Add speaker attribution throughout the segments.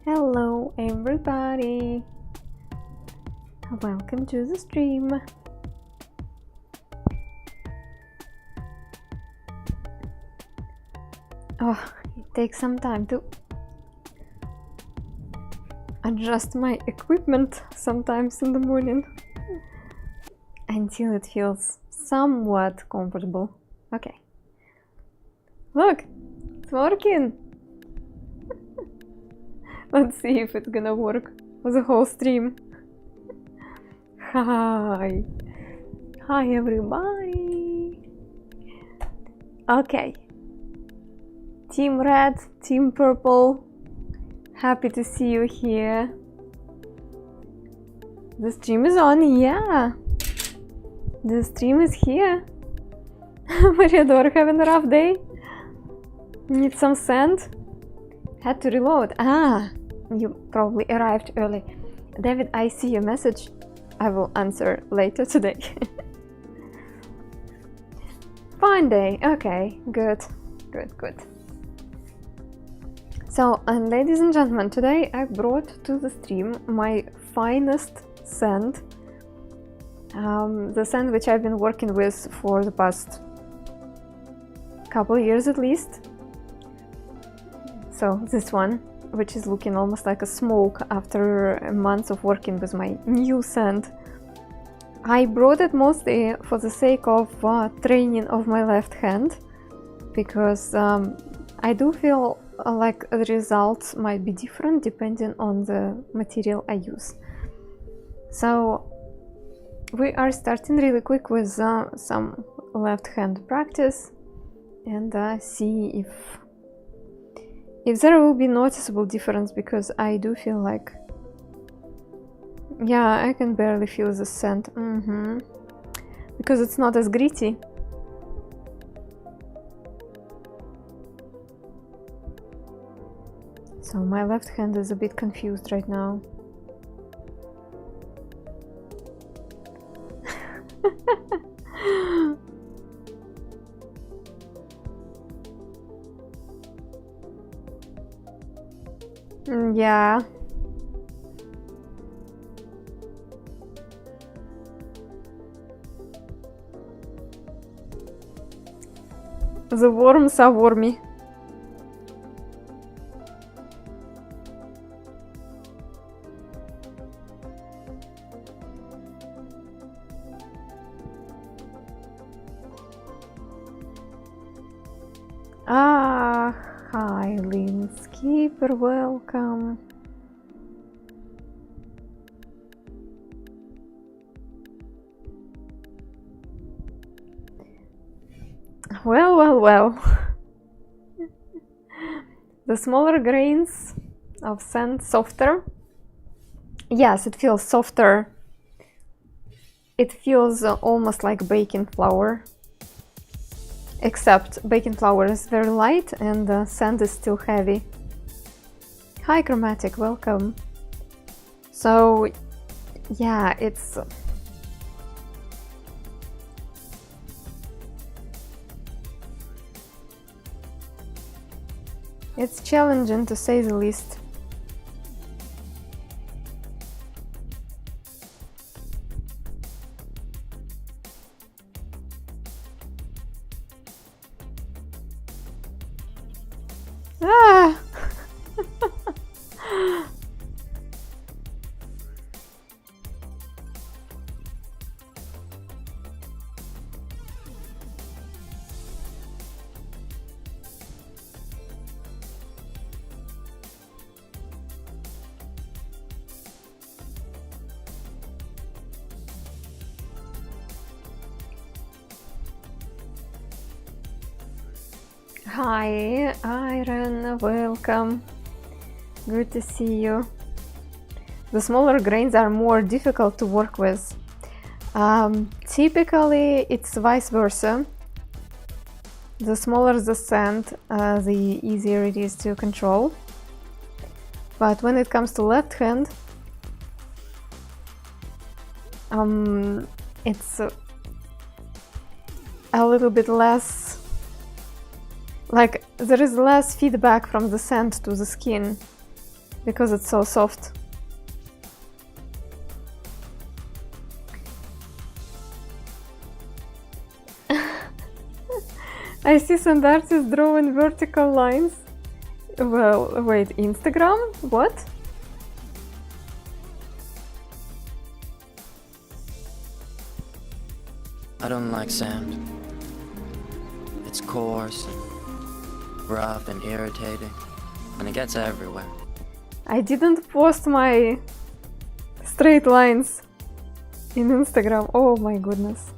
Speaker 1: Hello everybody, welcome to the stream. Oh, it takes some time to adjust my equipment sometimes in the morning until it feels somewhat comfortable. Okay, look, it's working. Let's see if it's gonna work for the whole stream. Hi everybody. Okay, team red, team purple, happy to see you here. The stream is on, yeah, the stream is here. Mariador, having a rough day? Need some sand? Had to reload. You probably arrived early. David, I see your message. I will answer later today. Fine day. Okay, good. So, ladies and gentlemen, today I brought to the stream my finest sand. The sand which I've been working with for the past couple years at least. So this one, which is looking almost like a smoke after months of working with my new sand. I brought it mostly for the sake of training of my left hand, because I do feel like the results might be different depending on the material I use. So we are starting really quick with some left hand practice and see if there will be noticeable difference, because I do feel like, yeah, I can barely feel the scent, because it's not as gritty. So my left hand is a bit confused right now. Yeah. The worms are wormy. Hi Linskeeper, welcome. Well. The smaller grains of sand softer. Yes, it feels softer. It feels almost like baking flour. Except baking flour is very light and the sand is still heavy. Hi Chromatic, welcome. So yeah, it's challenging to say the least. Hi Iron, welcome. Good to see you. The smaller grains are more difficult to work with. Typically it's vice versa. The smaller the sand, the easier it is to control. But when it comes to left hand, it's a little bit less, like there is less feedback from the sand to the skin. because it's so soft. I see some artists drawing vertical lines. Well, wait, Instagram? What?
Speaker 2: I don't like sand. It's coarse and rough and irritating, and it gets everywhere.
Speaker 1: I didn't post my straight lines in Instagram. Oh my goodness.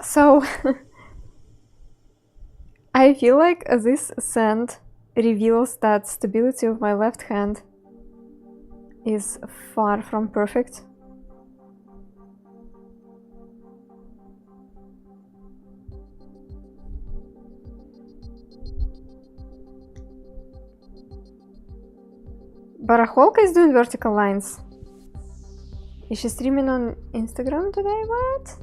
Speaker 1: So I feel like this sand reveals that stability of my left hand is far from perfect. Baracholka is doing vertical lines. Is she streaming on Instagram today? What?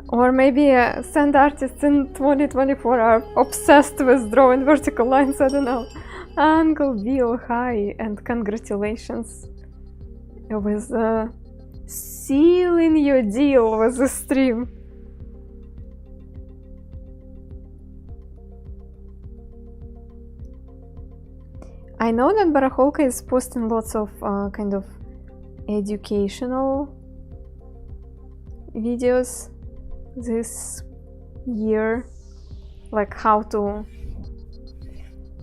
Speaker 1: Or maybe sand artists in 2024 are obsessed with drawing vertical lines, I don't know. Uncle Bill, hi, and congratulations with sealing your deal with the stream. I know that Baracholka is posting lots of kind of educational videos this year, like how to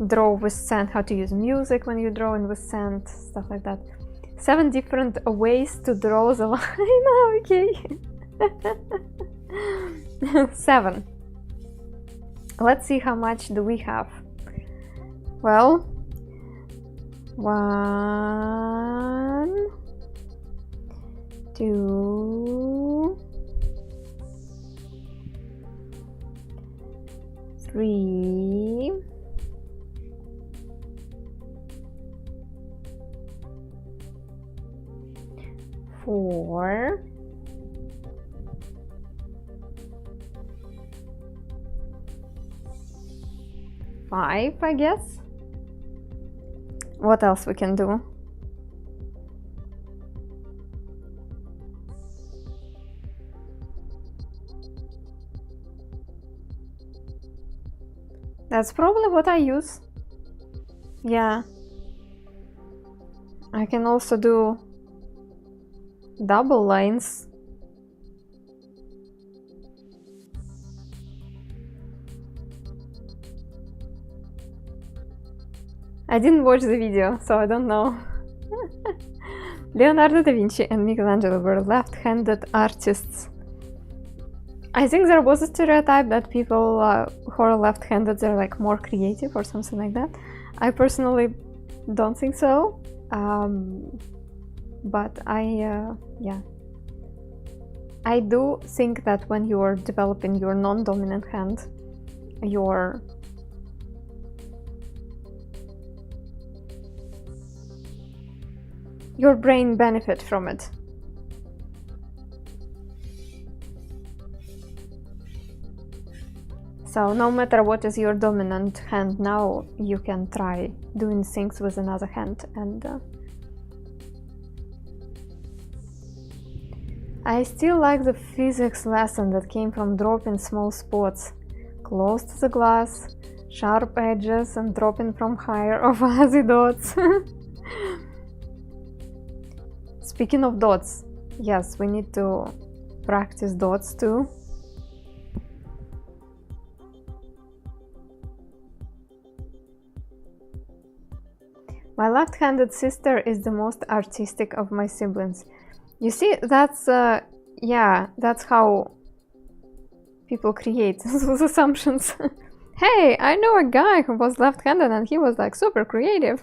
Speaker 1: draw with sand, how to use music when you're drawing with sand, stuff like that. 7 different ways to draw the line. Okay. 7. Let's see how much do we have. Well, 1, 2, 3, 4, 5, I guess. What else we can do? That's probably what I use. Yeah. I can also do double lines. I didn't watch the video, so I don't know. Leonardo da Vinci and Michelangelo were left-handed artists. I think there was a stereotype that people who are left-handed, they're like more creative or something like that. I personally don't think so, but yeah. I do think that when you're developing your non-dominant hand, your brain benefits from it. So no matter what is your dominant hand now, you can try doing things with another hand. And I still like the physics lesson that came from dropping small spots close to the glass, sharp edges, and dropping from higher or fuzzy dots. Speaking of dots, yes, we need to practice dots too. My left-handed sister is the most artistic of my siblings. You see, that's yeah, that's how people create those assumptions. Hey, I know a guy who was left-handed and he was like super creative.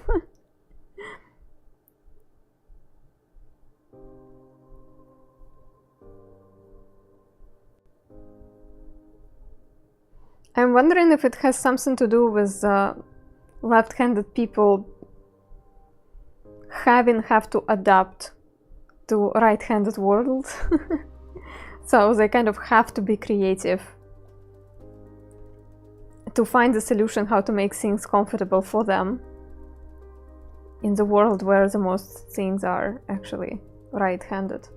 Speaker 1: I'm wondering if it has something to do with left-handed people have to adapt to right-handed world. So they kind of have to be creative to find a solution how to make things comfortable for them in the world where the most things are actually right-handed.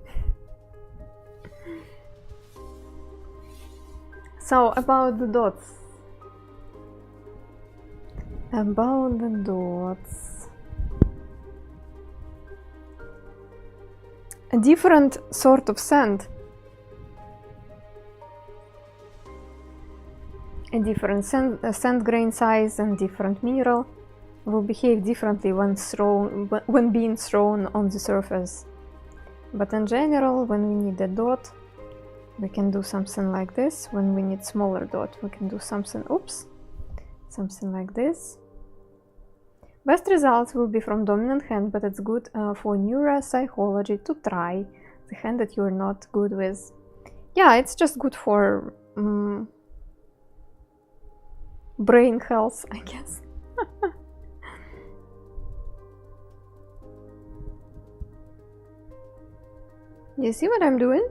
Speaker 1: So about the dots. About the dots. A different sort of sand. A different sand grain size and different mineral will behave differently when being thrown on the surface. But in general, when we need a dot, we can do something like this. When we need smaller dot, we can do something, something like this. Best results will be from dominant hand, but it's good for neuropsychology to try the hand that you're not good with. Yeah, it's just good for brain health, I guess. You see what I'm doing?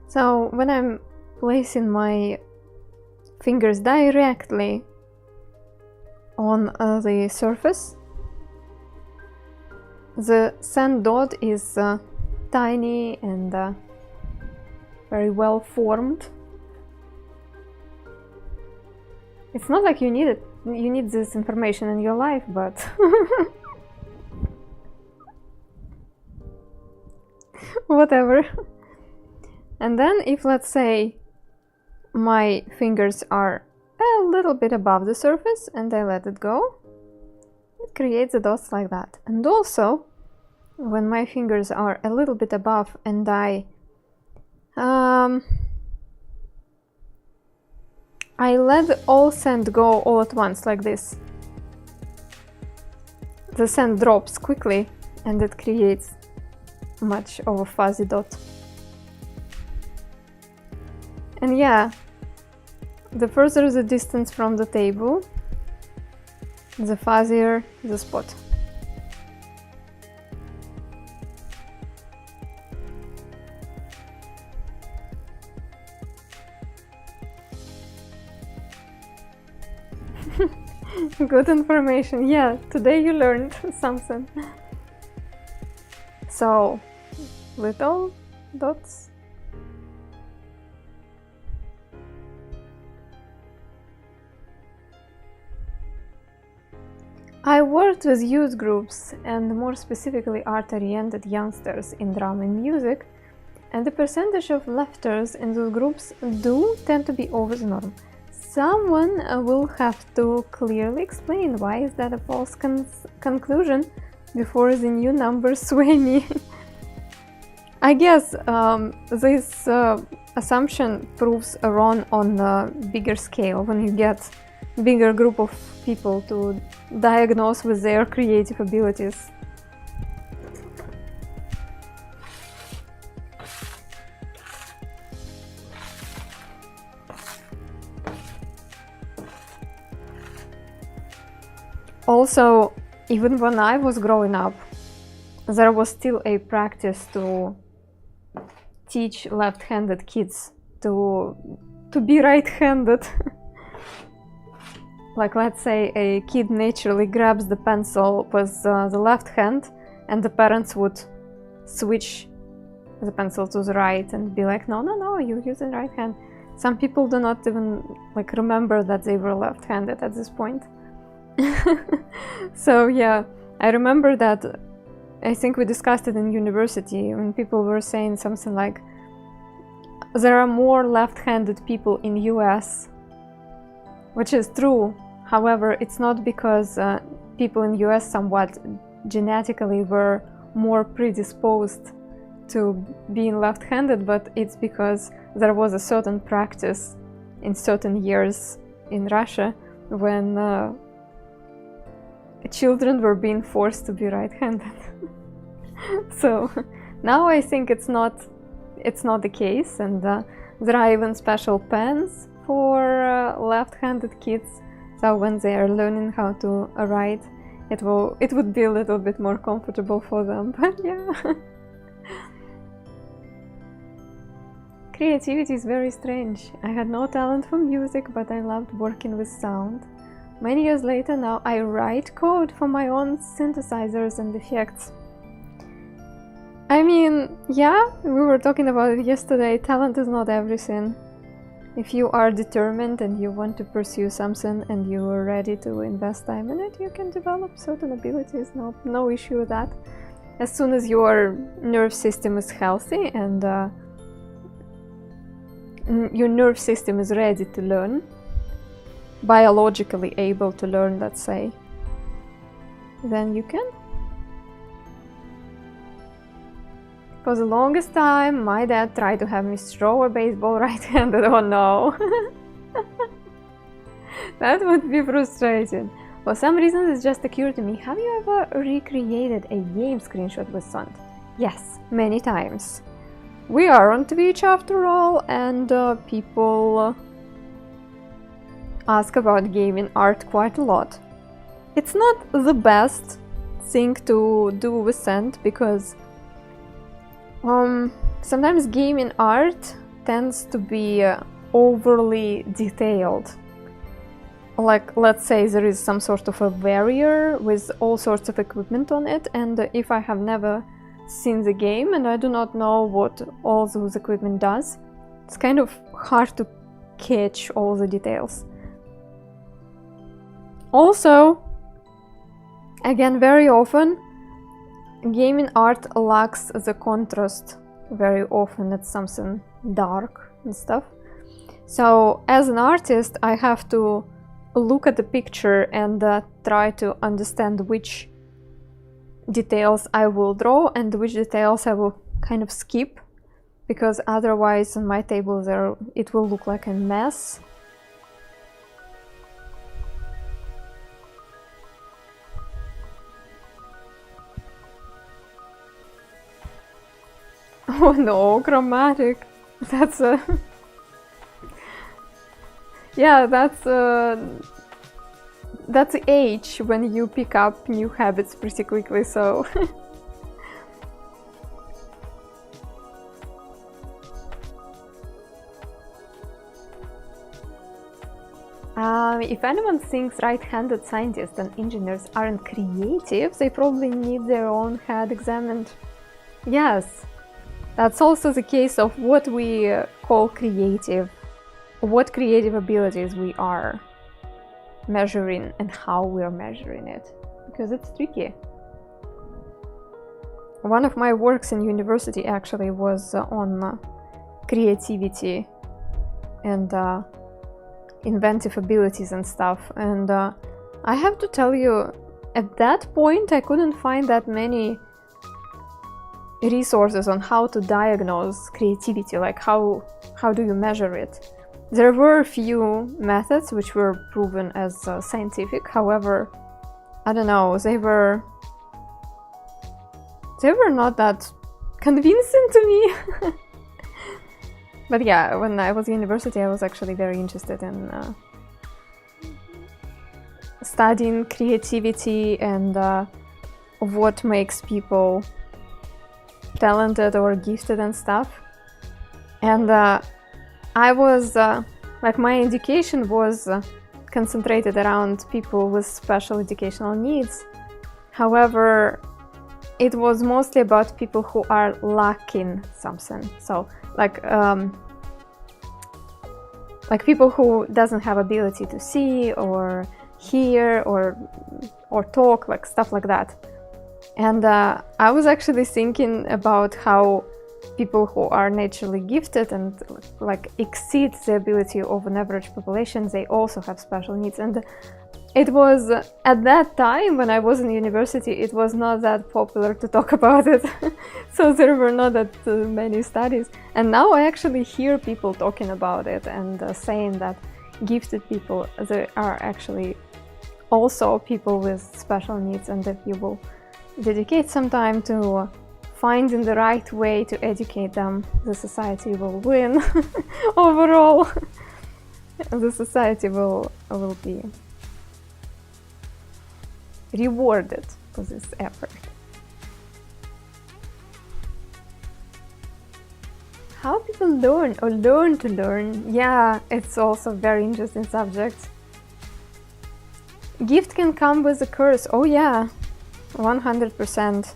Speaker 1: So when I'm placing my fingers directly on the surface, the sand dot is tiny and very well formed. It's not like you need this information in your life, but whatever. And then if, let's say, my fingers are a little bit above the surface and I let it go, it creates the dots like that. And also, when my fingers are a little bit above and I let all sand go all at once, like this, the sand drops quickly and it creates much of a fuzzy dot. And yeah, the further the distance from the table, the fuzzier the spot. Good information. Yeah, today you learned something. So, little dots. I worked with youth groups and more specifically art-oriented youngsters in drum and music, and the percentage of lefters in those groups do tend to be over the norm. Someone will have to clearly explain why is that a false conclusion before the new numbers sway me. I guess this assumption proves wrong on a bigger scale when you get bigger group of people to diagnose with their creative abilities. Also, even when I was growing up, there was still a practice to teach left-handed kids to be right-handed. Like, let's say a kid naturally grabs the pencil with the left hand, and the parents would switch the pencil to the right and be like, no, you use the right hand. Some people do not even like remember that they were left-handed at this point. So yeah, I remember that, I think we discussed it in university when people were saying something like, there are more left-handed people in US, which is true. However, it's not because people in US somewhat genetically were more predisposed to being left-handed, but it's because there was a certain practice in certain years in Russia when children were being forced to be right-handed. So now I think it's not the case, and there are even special pens for left-handed kids. So when they are learning how to write, it would be a little bit more comfortable for them. But yeah. Creativity is very strange. I had no talent for music, but I loved working with sound. Many years later now I write code for my own synthesizers and effects. I mean, yeah, we were talking about it yesterday, talent is not everything. If you are determined and you want to pursue something and you are ready to invest time in it, you can develop certain abilities, no issue with that. As soon as your nerve system is healthy and your nerve system is ready to learn, biologically able to learn, let's say, then you can. For the longest time, my dad tried to have me throw a baseball right-handed. Oh no! That would be frustrating. For some reason, it just occurred to me, have you ever recreated a game screenshot with Sand? Yes, many times. We are on Twitch after all, and people ask about gaming art quite a lot. It's not the best thing to do with Sand, because sometimes gaming art tends to be overly detailed. Like, let's say there is some sort of a barrier with all sorts of equipment on it, and if I have never seen the game and I do not know what all those equipment does, it's kind of hard to catch all the details. Also, again, very often gaming art lacks the contrast. Very often it's something dark and stuff. So as an artist, I have to look at the picture and try to understand which details I will draw and which details I will kind of skip, because otherwise on my table there it will look like a mess. Oh no, chromatic. That's a... yeah, that's the age when you pick up new habits pretty quickly, so... If anyone thinks right-handed scientists and engineers aren't creative, they probably need their own head examined. Yes, that's also the case of what we call creative, what creative abilities we are measuring and how we're measuring it, because it's tricky. One of my works in university actually was on creativity and inventive abilities and stuff, and I have to tell you, at that point I couldn't find that many resources on how to diagnose creativity, like how do you measure it. There were a few methods which were proven as scientific, however, I don't know, they were not that convincing to me. But yeah, when I was in university, I was actually very interested in studying creativity and what makes people talented or gifted and stuff. And I was, like, my education was concentrated around people with special educational needs. However, it was mostly about people who are lacking something. So, like people who doesn't have ability to see or hear or talk, like stuff like that. And I was actually thinking about how people who are naturally gifted and like exceed the ability of an average population, they also have special needs. And it was at that time when I was in university, it was not that popular to talk about it. So there were not that many studies. And now I actually hear people talking about it and saying that gifted people, they are actually also people with special needs, and if you will dedicate some time to finding the right way to educate them, the society will win. Overall, the society will be rewarded for this effort. How people learn or learn to learn. Yeah, it's also a very interesting subject. Gift can come with a curse. Oh yeah, 100%.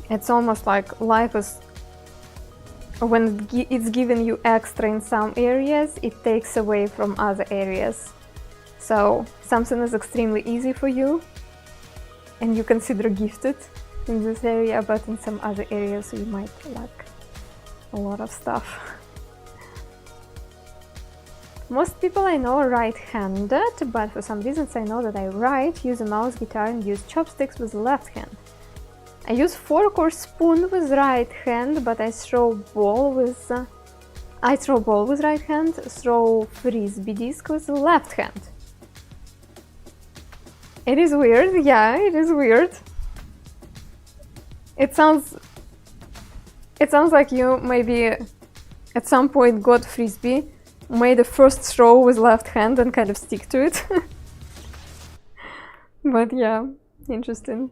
Speaker 1: It's almost like life is, when it's giving you extra in some areas, it takes away from other areas. So something is extremely easy for you and you consider gifted in this area, but in some other areas you might lack a lot of stuff. Most people I know are right-handed, but for some reasons I know that I write, use a mouse, guitar and use chopsticks with the left hand. I use fork or spoon with right hand, but I throw ball with right hand, throw frisbee disc with the left hand. It is weird, yeah, it is weird. It sounds like you maybe at some point got frisbee, made the first throw with left hand and kind of stick to it. But yeah, interesting.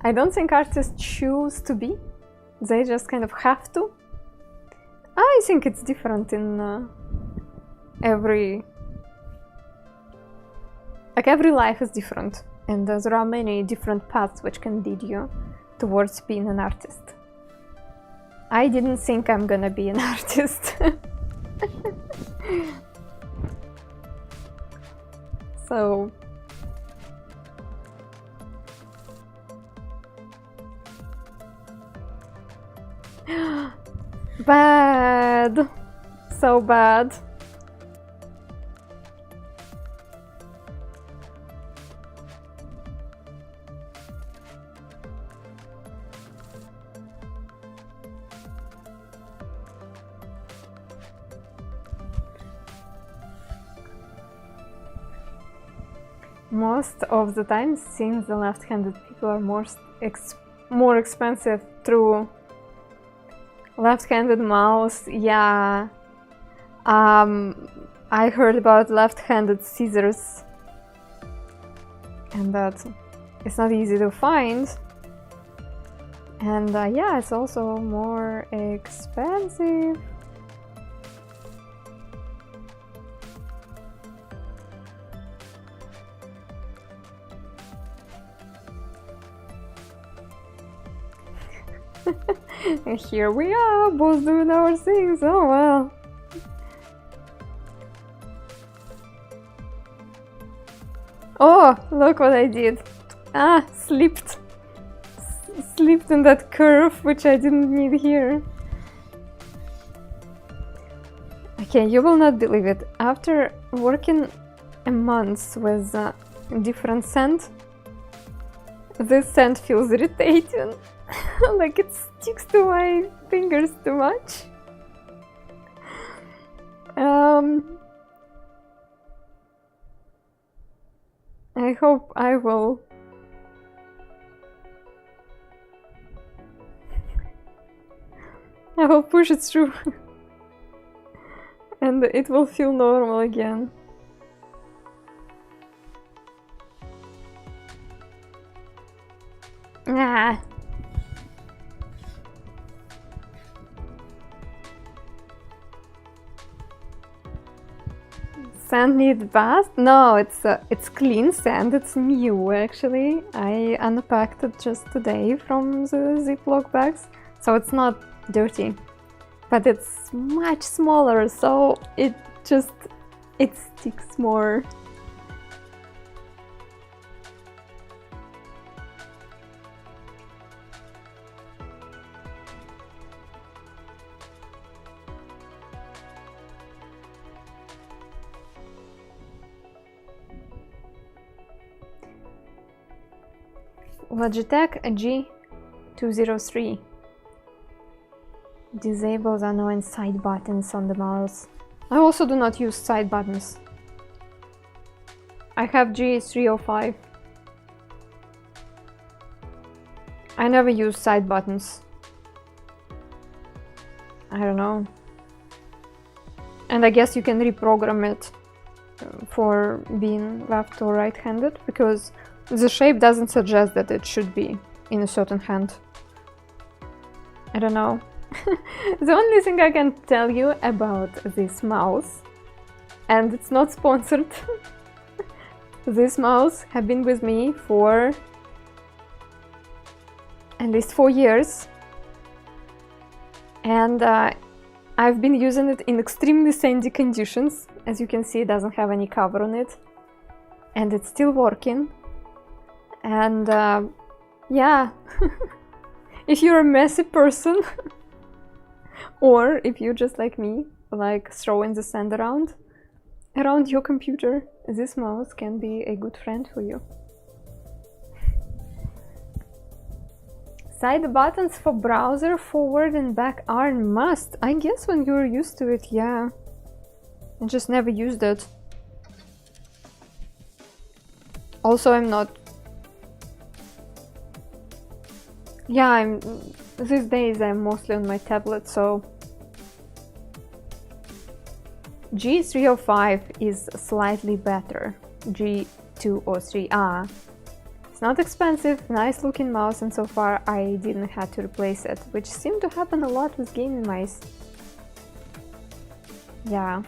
Speaker 1: I don't think artists choose to be, they just kind of have to. I think it's different in every life is different, and there are many different paths which can lead you towards being an artist. I didn't think I'm gonna be an artist. So bad, so bad. Most of the time, since the left-handed people are more expensive through left-handed mouse, yeah. I heard about left-handed scissors, and that it's not easy to find. And yeah, it's also more expensive. And here we are, both doing our things. Oh well. Oh, look what I did. Ah, slipped in that curve, which I didn't need here. Okay, you will not believe it. After working a month with a different scent, this scent feels irritating. Like it sticks to my fingers too much. I hope I will push it through and it will feel normal again. Ah. Sand needs bath? No, it's clean sand. It's new actually. I unpacked it just today from the Ziploc bags, so it's not dirty, but it's much smaller, so it sticks more. Logitech G203 disables unknown side buttons on the mouse. I also do not use side buttons. I have G305. I never use side buttons. I don't know. And I guess you can reprogram it for being left or right-handed, because the shape doesn't suggest that it should be in a certain hand. I don't know. The only thing I can tell you about this mouse, and it's not sponsored, this mouse has been with me for at least 4 years, and I've been using it in extremely sandy conditions. As you can see, it doesn't have any cover on it, and it's still working. And yeah, if you're a messy person or if you're just like me, like throwing the sand around your computer, this mouse can be a good friend for you. Side buttons for browser forward and back are must. I guess when you're used to it, yeah. I just never used it. Also, I'm not... Yeah, these days I'm mostly on my tablet, so... G305 is slightly better. G203 are. It's not expensive, nice looking mouse, and so far I didn't have to replace it, which seemed to happen a lot with gaming mice. Yeah.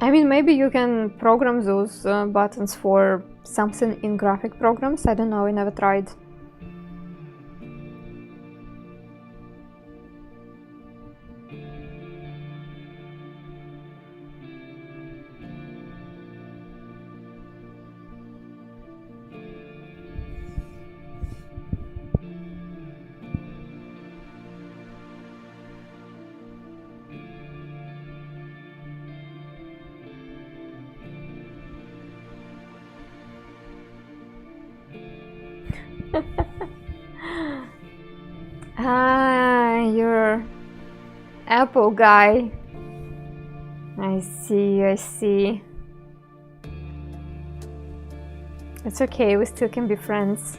Speaker 1: I mean, maybe you can program those buttons for something in graphic programs. I don't know, I never tried. Ah, you're Apple guy. I see, I see. It's okay, we still can be friends.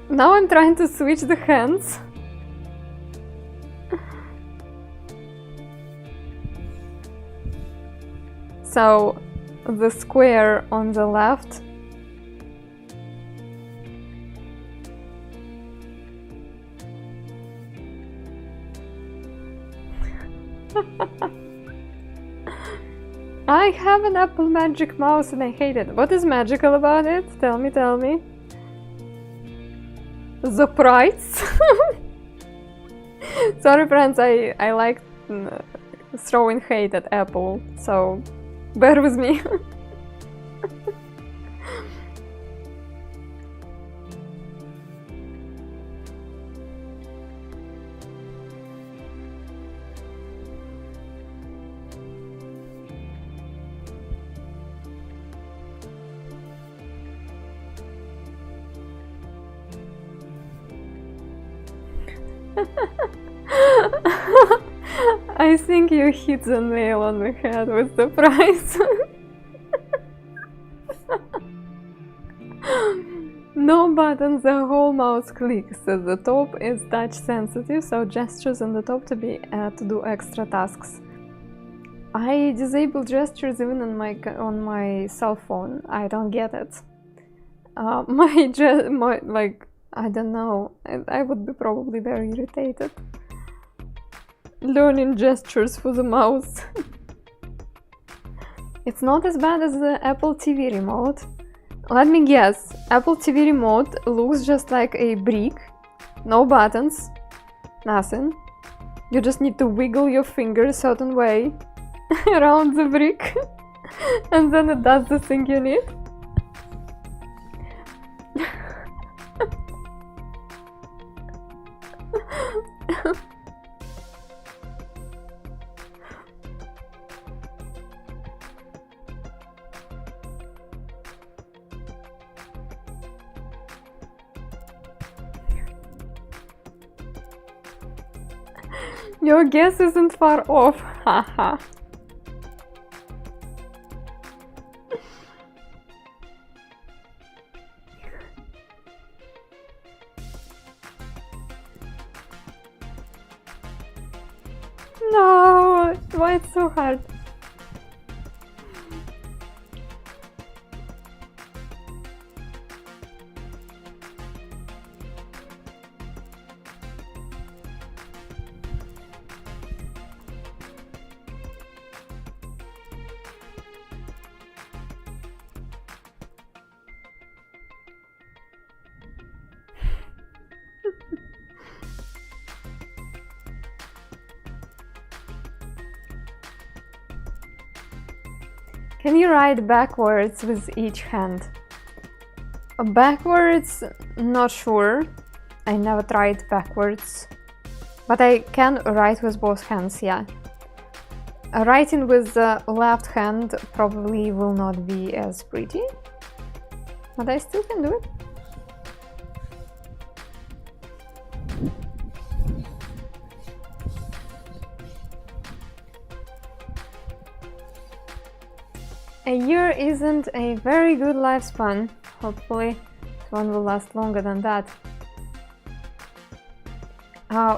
Speaker 1: Now I'm trying to switch the hands. So, the square on the left I have an Apple Magic Mouse and I hate it. What is magical about it? Tell me, tell me. The price? Sorry friends, I like throwing hate at Apple, so bear with me. I think you hit the nail on the head with the price. No buttons, the whole mouse clicks. The top is touch sensitive, so gestures on the top to do extra tasks. I disable gestures even on my cell phone. I don't get it. Like, I don't know. I would be probably very irritated. Learning gestures for the mouse. It's not as bad as the Apple TV remote. Let me guess, Apple TV remote looks just like a brick, no buttons, nothing. You just need to wiggle your finger a certain way around the brick and then it does the thing you need. Your guess isn't far off, haha. No, why it's so hard? Can you write backwards with each hand? Backwards, not sure. I never tried backwards. But I can write with both hands, yeah. Writing with the left hand probably will not be as pretty. But I still can do it. A year isn't a very good lifespan. Hopefully, this one will last longer than that.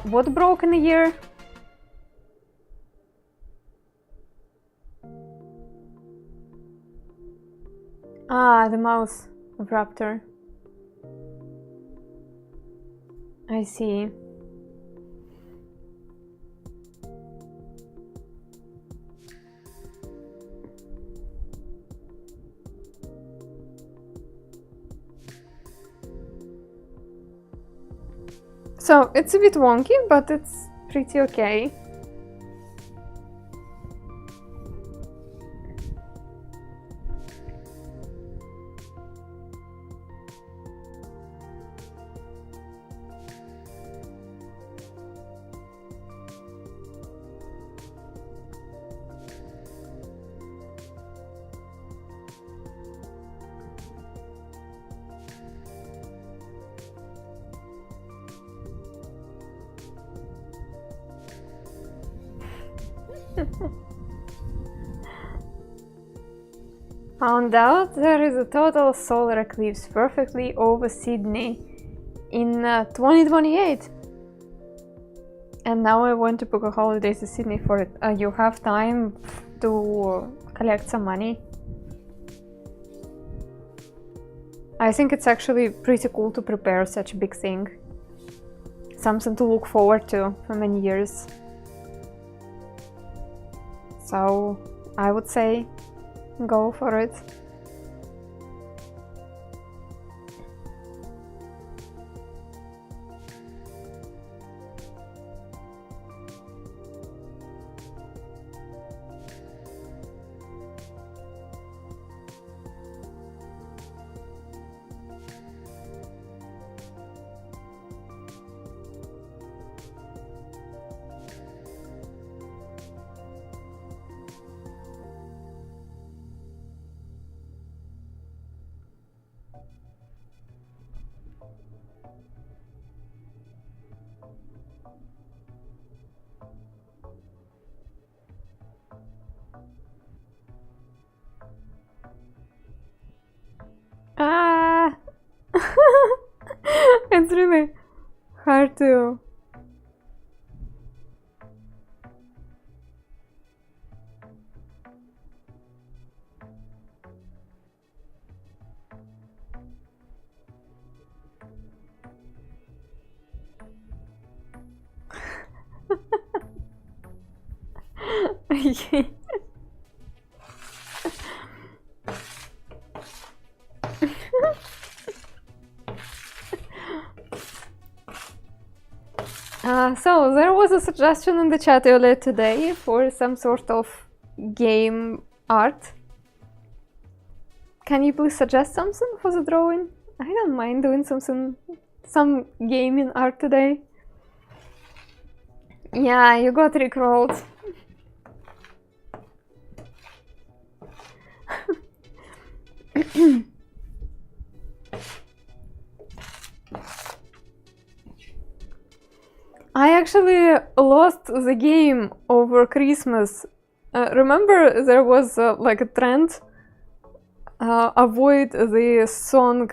Speaker 1: What broke in a year? Ah, the mouse of Raptor. I see. So, it's a bit wonky, but it's pretty okay. Found out there is a total solar eclipse perfectly over Sydney in 2028. And now I want to book a holiday to Sydney for it. You have time to collect some money. I think it's actually pretty cool to prepare such a big thing. Something to look forward to for many years. So I would say go for it. Ah, it's really hard to. Okay. So there was a suggestion in the chat earlier today for some sort of game art. Can you please suggest something for the drawing? I don't mind doing some gaming art today. Yeah, you got rickrolled. I actually I lost the game over Christmas. Remember there was like a trend? Avoid the song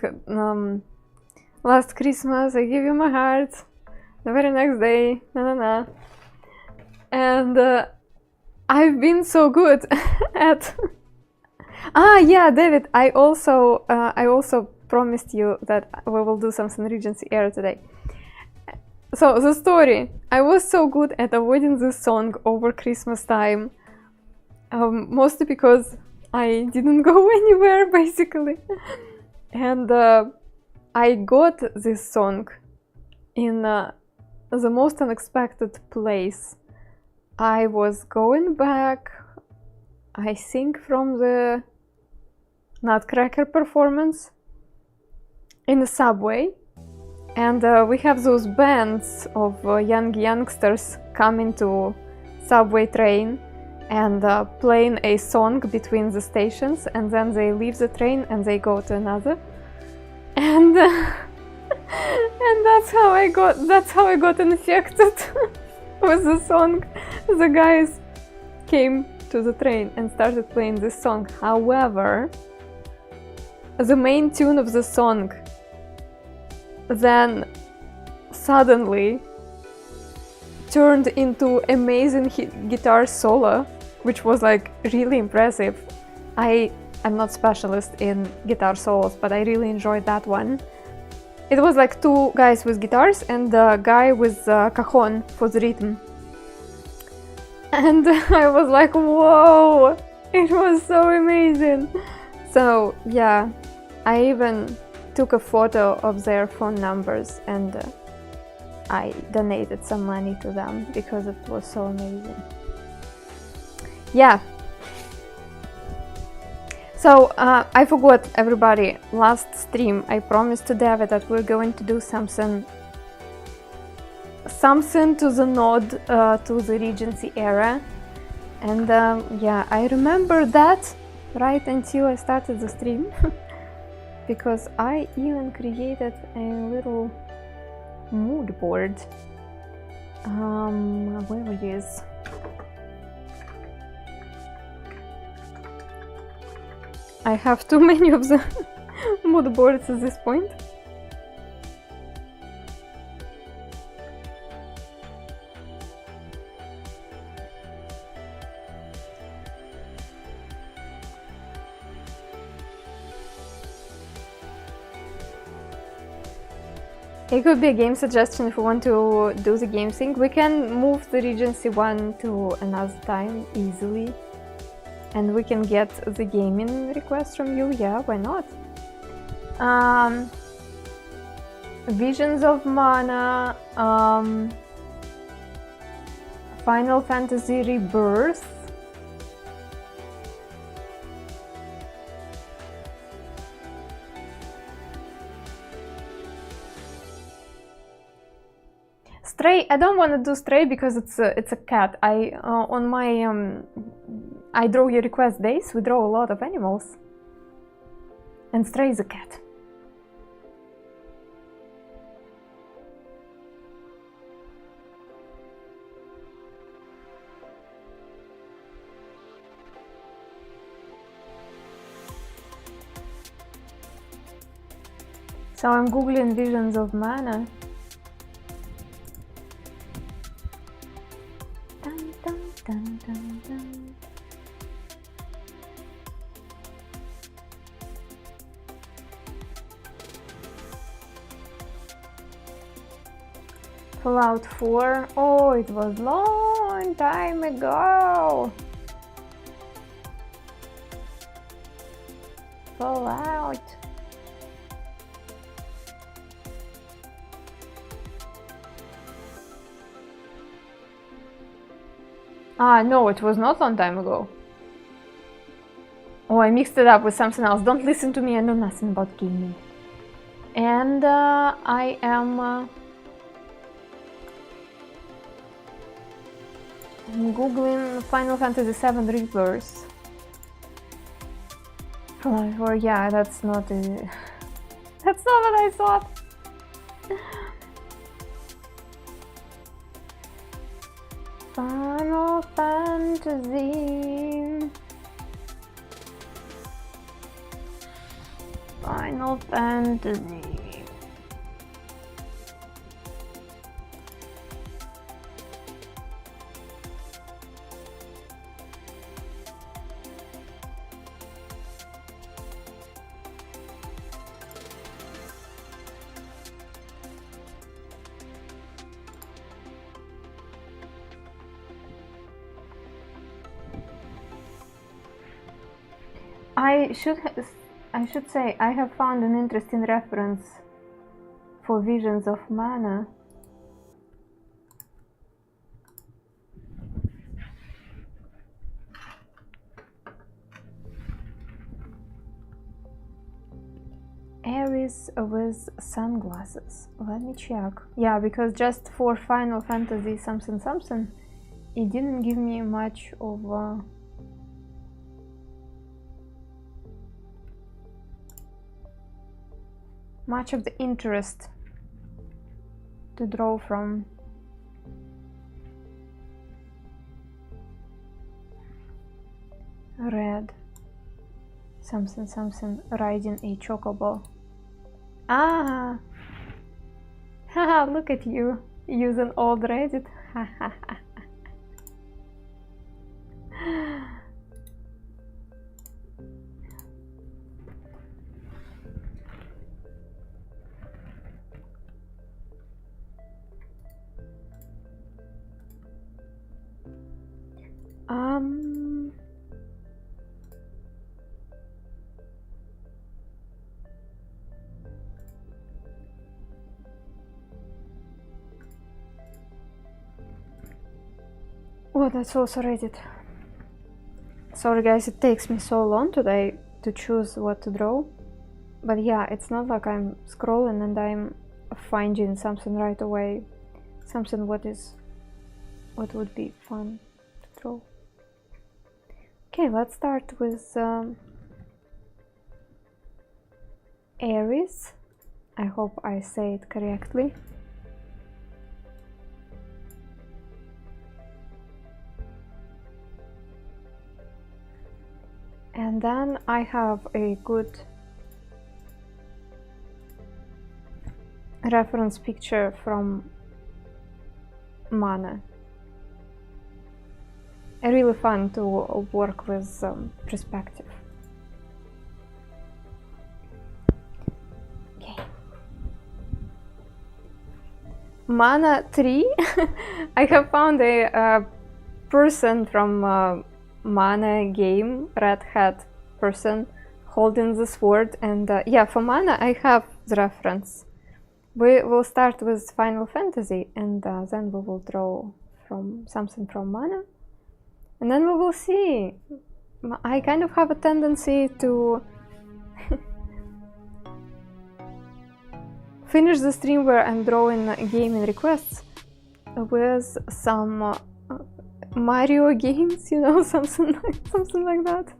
Speaker 1: Last Christmas I give you my heart, the very next day, na na na. And I've been so good at... yeah, David, I also promised you that we will do something Regency era today. So, the story. I was so good at avoiding this song over Christmas time. Mostly because I didn't go anywhere, basically. And I got this song in the most unexpected place. I was going back, I think, from the Nutcracker performance in the subway. And we have those bands of young youngsters coming to subway train and playing a song between the stations, and then they leave the train and they go to another. And and that's how I got infected with the song. The guys came to the train and started playing this song. However, the main tune of the song then suddenly turned into amazing guitar solo, which was like really impressive. I'm not specialist in guitar solos, but I really enjoyed that one. It was like two guys with guitars and a guy with cajon for the rhythm. And I was like, whoa, it was so amazing. So yeah, I even took a photo of their phone numbers and I donated some money to them because it was so amazing. Yeah. So I forgot, everybody, last stream I promised to David that we're going to do something to the nod to the Regency era. And yeah, I remember that right until I started the stream. Because I even created a little mood board. Where it is? I have too many of the mood boards at this point. It could be a game suggestion if we want to do the game thing. We can move the Regency one to another time easily. And we can get the gaming request from you, yeah, why not? Visions of Mana, Final Fantasy Rebirth. Stray, I don't want to do Stray because it's a cat. On my I draw your request days, we draw a lot of animals. And Stray is a cat. So I'm googling Visions of Mana. Dun, dun, dun, dun, dun. Fallout 4. Oh, it was long time ago. Fallout. Ah, no, it was not long time ago. Oh, I mixed it up with something else. Don't listen to me, I know nothing about gaming. And I am googling Final Fantasy VII Rebirth. Or yeah, that's not a... That's not what I thought. Final Fantasy. Final Fantasy. I should say I have found an interesting reference for Visions of Mana. Aries with sunglasses. Let me check. Yeah, because just for Final Fantasy something something, it didn't give me much of much of the interest to draw from. Red. Something something riding a chocobo. Ah! Haha, look at you using old Reddit. Oh, that's also Reddit. Sorry guys, it takes me so long today to choose what to draw. But yeah, it's not like I'm scrolling and I'm finding something right away. Something what would be fun to draw. Okay, let's start with Aries. I hope I say it correctly. And then I have a good reference picture from Mana. Really fun to work with perspective. Okay. Mana 3. I have found a person from Mana game, red hat person holding the sword, and yeah, for Mana I have the reference. We will start with Final Fantasy and then we will draw from something from Mana, and then we will see. I kind of have a tendency to finish the stream where I'm drawing gaming requests with some Mario games, you know, something like that.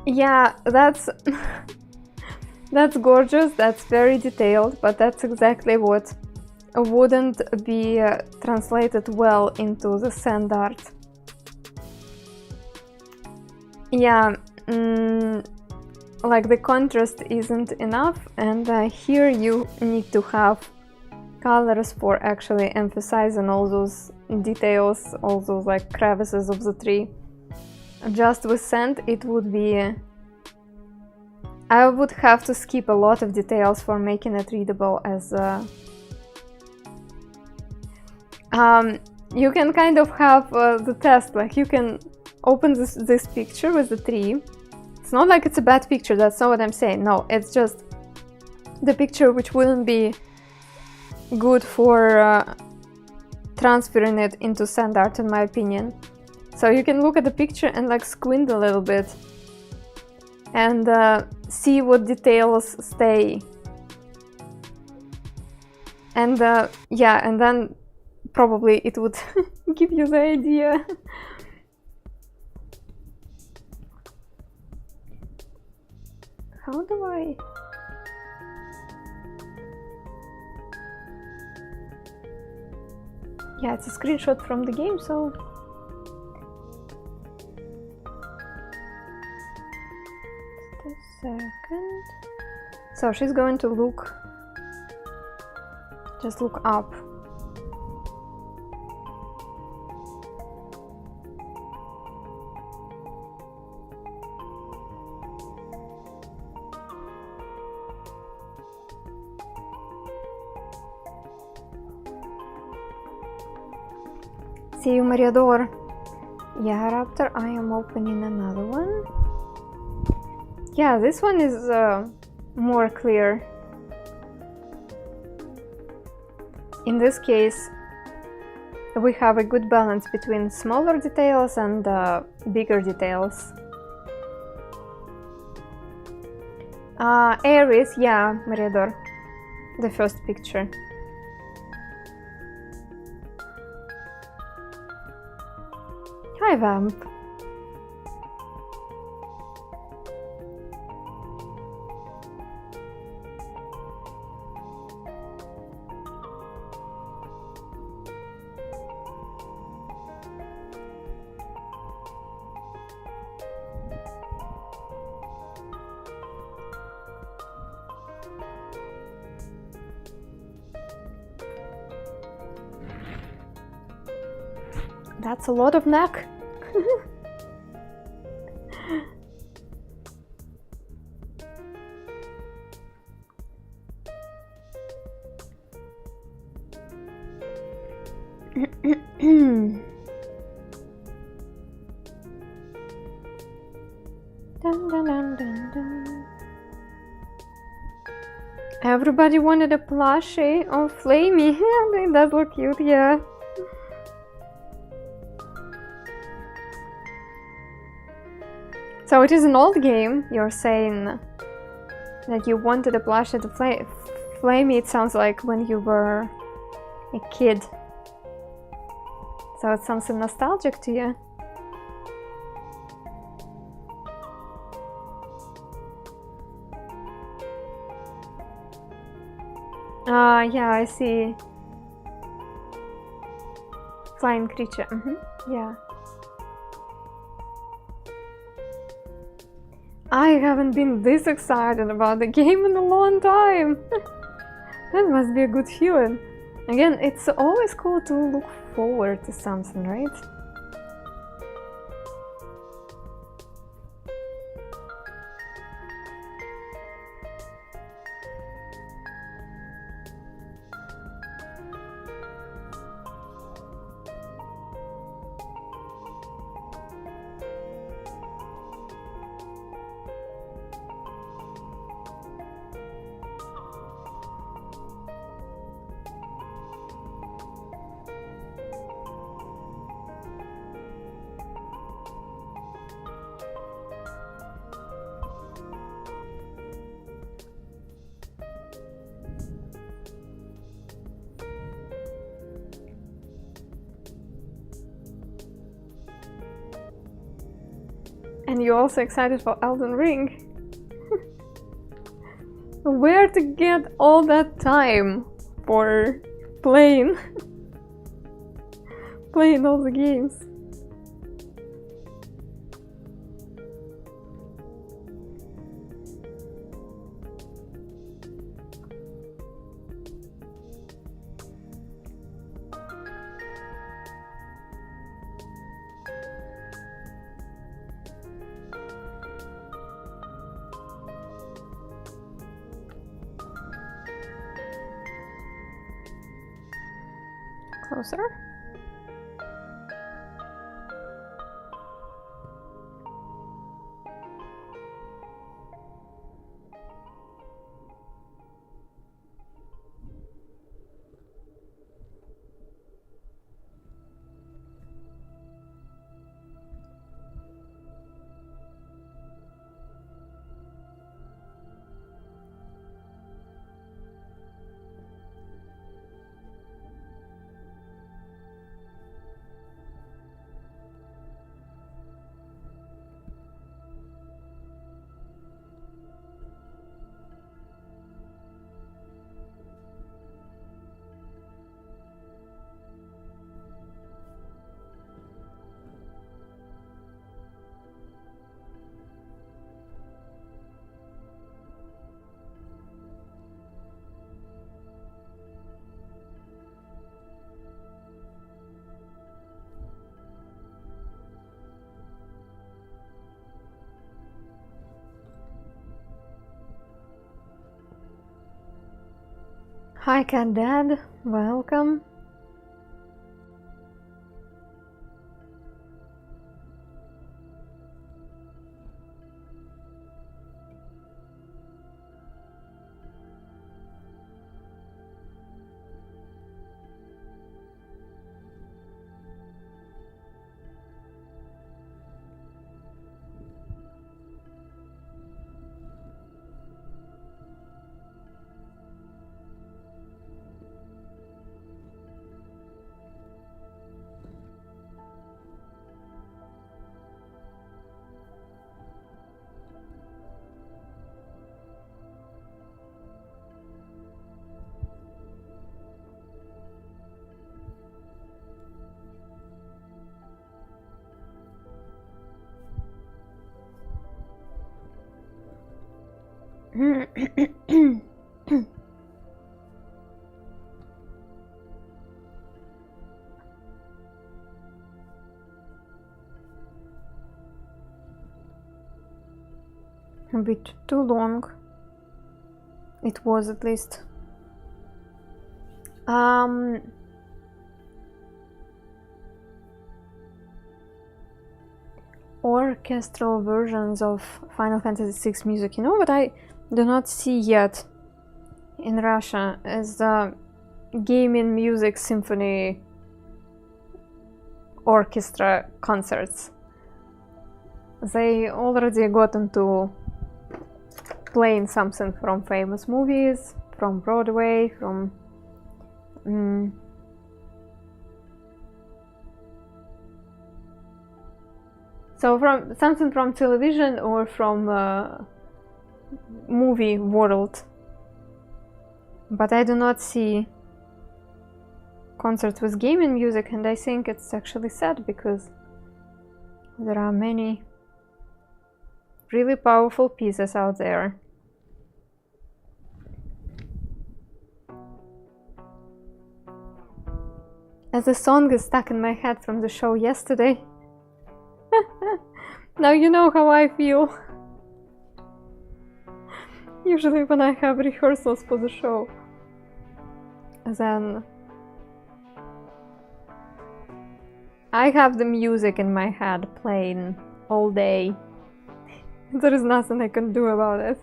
Speaker 1: Yeah, that's that's gorgeous, that's very detailed, but that's exactly what wouldn't be translated well into the sand art. Yeah, like the contrast isn't enough, and here you need to have colors for actually emphasizing all those details, all those like crevices of the tree. Just with sand it would be... I would have to skip a lot of details for making it readable as you can kind of have the test, like you can open this picture with the tree. It's not like it's a bad picture, that's not what I'm saying, no, it's just the picture which wouldn't be good for transferring it into sand art, in my opinion. So you can look at the picture and like squint a little bit and see what details stay. And yeah, and then probably it would give you the idea. How do I? Yeah, it's a screenshot from the game, so just a second. So she's going to look, just look up. See you, Mariador. Yeah, Raptor, I am opening another one. Yeah, this one is more clear. In this case, we have a good balance between smaller details and bigger details. Aries, yeah, Mariador. The first picture. Hi, Vamp. That's a lot of neck. Dun, dun, dun, dun, dun. Everybody wanted a plushie of Flamey. It does look cute, yeah. So it is an old game. You're saying that you wanted a plushie to Flamey. It sounds like when you were a kid. So it's something nostalgic to you. Yeah, I see. Flying creature. Yeah. I haven't been this excited about the game in a long time. That must be a good feeling. Again, it's always cool to look forward to something, right? And you're also excited for Elden Ring. Where to get all that time for playing all the games? Closer. Hi Cat Dad, welcome. A bit too long. It was, at least. Orchestral versions of Final Fantasy VI music. You know what I do not see yet in Russia is the gaming music symphony orchestra concerts. They already got into playing something from famous movies, from Broadway, from so from something from television or from movie world. But I do not see concerts with gaming music, and I think it's actually sad because there are many really powerful pieces out there. As the song is stuck in my head from the show yesterday. Now you know how I feel. Usually when I have rehearsals for the show, then I have the music in my head playing all day. There is nothing I can do about it.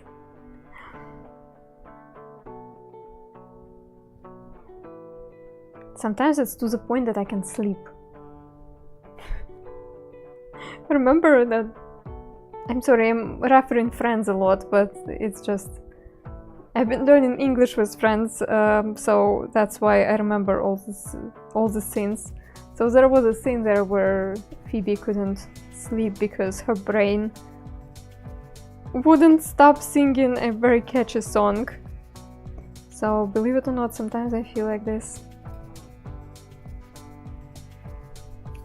Speaker 1: Sometimes it's to the point that I can sleep. Remember that... I'm sorry, I'm referring Friends a lot, but it's just... I've been learning English with Friends, so that's why I remember all the scenes. So there was a scene there where Phoebe couldn't sleep because her brain wouldn't stop singing a very catchy song. So believe it or not, sometimes I feel like this.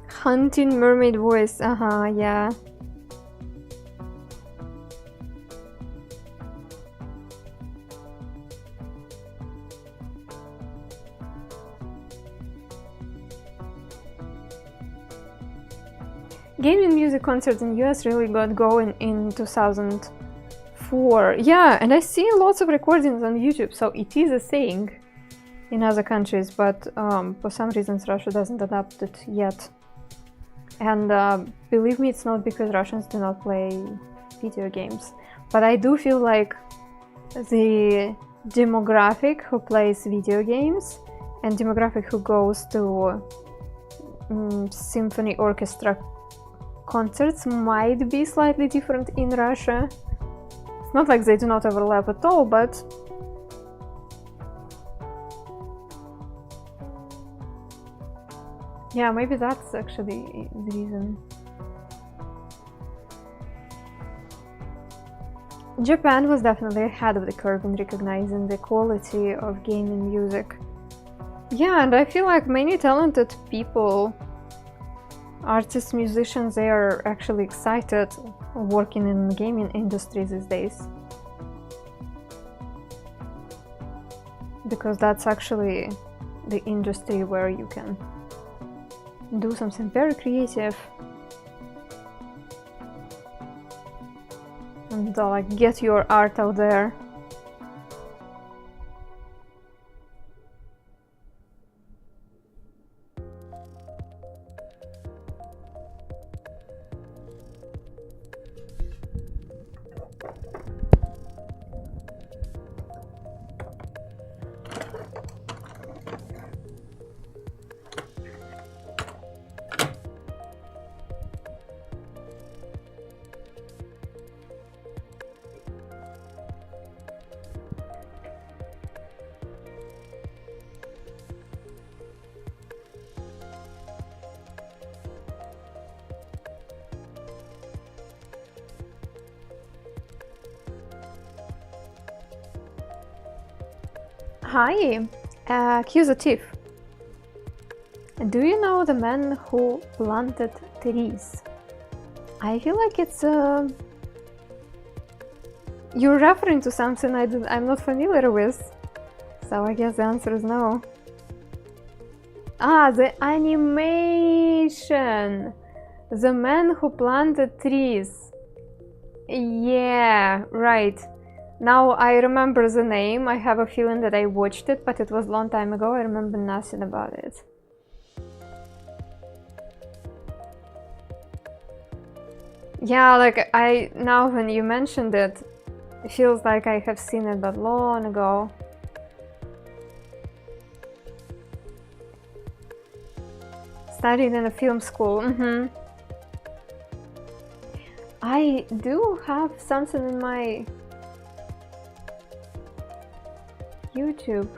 Speaker 1: Hunting mermaid voice, yeah. Gaming music concerts in US really got going in 2004. Yeah, and I see lots of recordings on YouTube, so it is a thing in other countries, but for some reasons Russia doesn't adopt it yet. And believe me, it's not because Russians do not play video games, but I do feel like the demographic who plays video games and demographic who goes to symphony orchestra concerts might be slightly different in Russia. It's not like they do not overlap at all, but yeah, maybe that's actually the reason. Japan was definitely ahead of the curve in recognizing the quality of gaming music. Yeah, and I feel like many talented people, artists, musicians, they are actually excited working in the gaming industry these days. Because that's actually the industry where you can do something very creative and like get your art out there. Hi, accusative. Do you know the man who planted trees? I feel like it's you're referring to something I'm not familiar with, so I guess the answer is no. Ah, the animation! The man who planted trees. Yeah, right. Now I remember the name. I have a feeling that I watched it, but it was a long time ago. I remember nothing about it. Yeah, like now when you mentioned it, it feels like I have seen it but long ago. Studied in a film school. I do have something in my YouTube.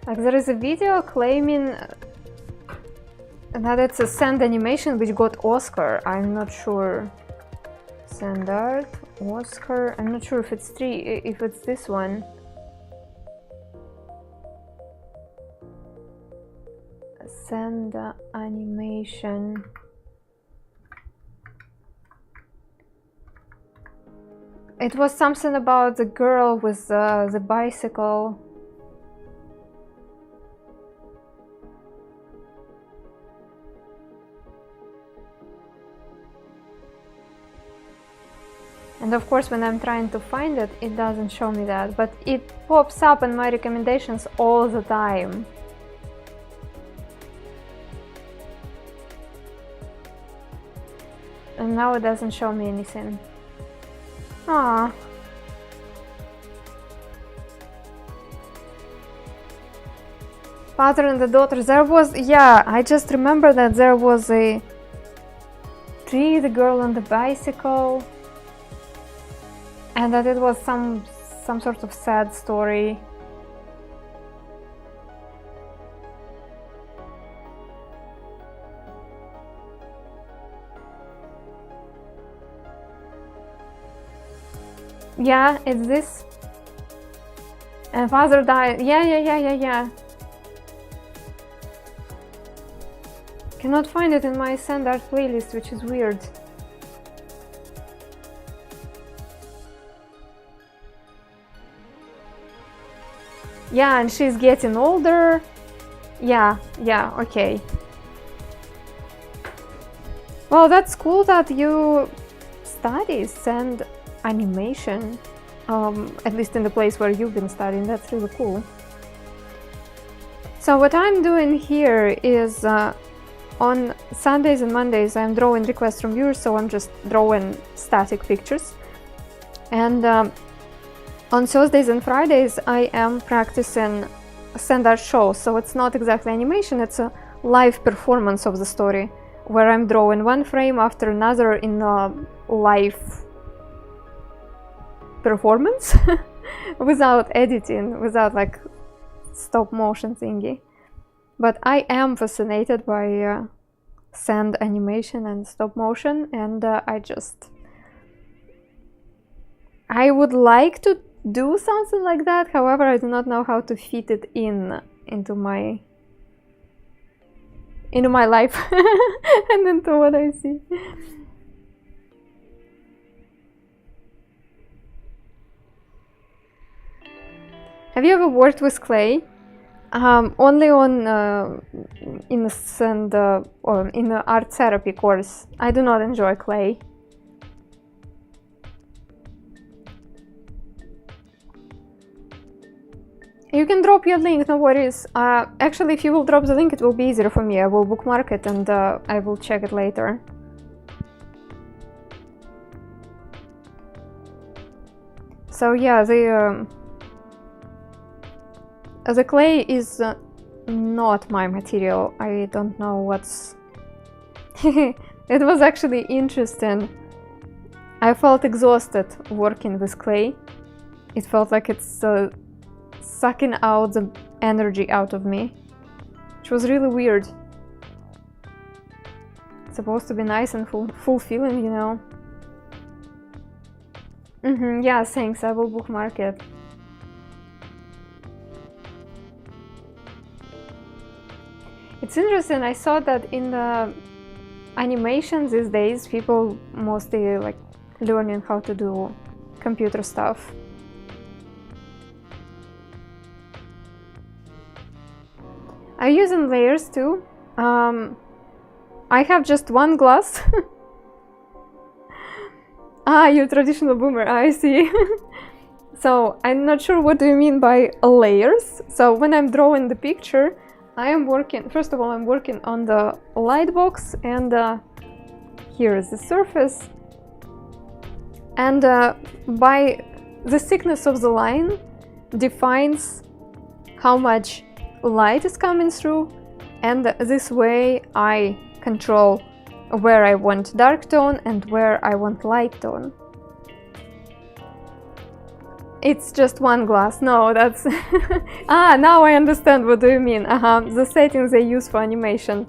Speaker 1: Like there is a video claiming that it's a sand animation which got Oscar. I'm not sure. Sand art, Oscar. I'm not sure if it's this one. Sand animation. It was something about the girl with the bicycle. And of course, when I'm trying to find it, it doesn't show me that, but it pops up in my recommendations all the time. And now it doesn't show me anything. Ah. Father and the daughter. There was, yeah, I just remember that there was a tree, the girl on the bicycle, and that it was some sort of sad story. Yeah, it's this. And father died. Yeah. Cannot find it in my sand art playlist, which is weird. Yeah, and she's getting older. Yeah, okay. Well, that's cool that you study sand animation, at least in the place where you've been studying. That's really cool. So what I'm doing here is on Sundays and Mondays I'm drawing requests from viewers, so I'm just drawing static pictures, and on Thursdays and Fridays I am practicing sand art shows. So it's not exactly animation, it's a live performance of the story where I'm drawing one frame after another in a live performance without editing, without like stop motion thingy. But I am fascinated by sand animation and stop motion, and I would like to do something like that. However, I do not know how to fit it into my life and into what I see. Have you ever worked with clay? Only on in a sand or in an art therapy course. I do not enjoy clay. You can drop your link, no worries. Actually, if you will drop the link, it will be easier for me. I will bookmark it and I will check it later. So yeah, the clay is not my material. I don't know what's... It was actually interesting. I felt exhausted working with clay. It felt like it's sucking out the energy out of me, which was really weird. It's supposed to be nice and fulfilling, you know. Yeah, thanks, I will bookmark it. It's interesting, I saw that in the animation these days, people mostly like learning how to do computer stuff. I'm using layers too. I have just one glass. Ah, you traditional boomer, I see. So I'm not sure what do you mean by layers. So when I'm drawing the picture, I am working, first of all, I'm working on the lightbox, and here is the surface. And by the thickness of the line defines how much light is coming through, and this way I control where I want dark tone and where I want light tone. It's just one glass. No, that's now I understand what do you mean. The settings they use for animation,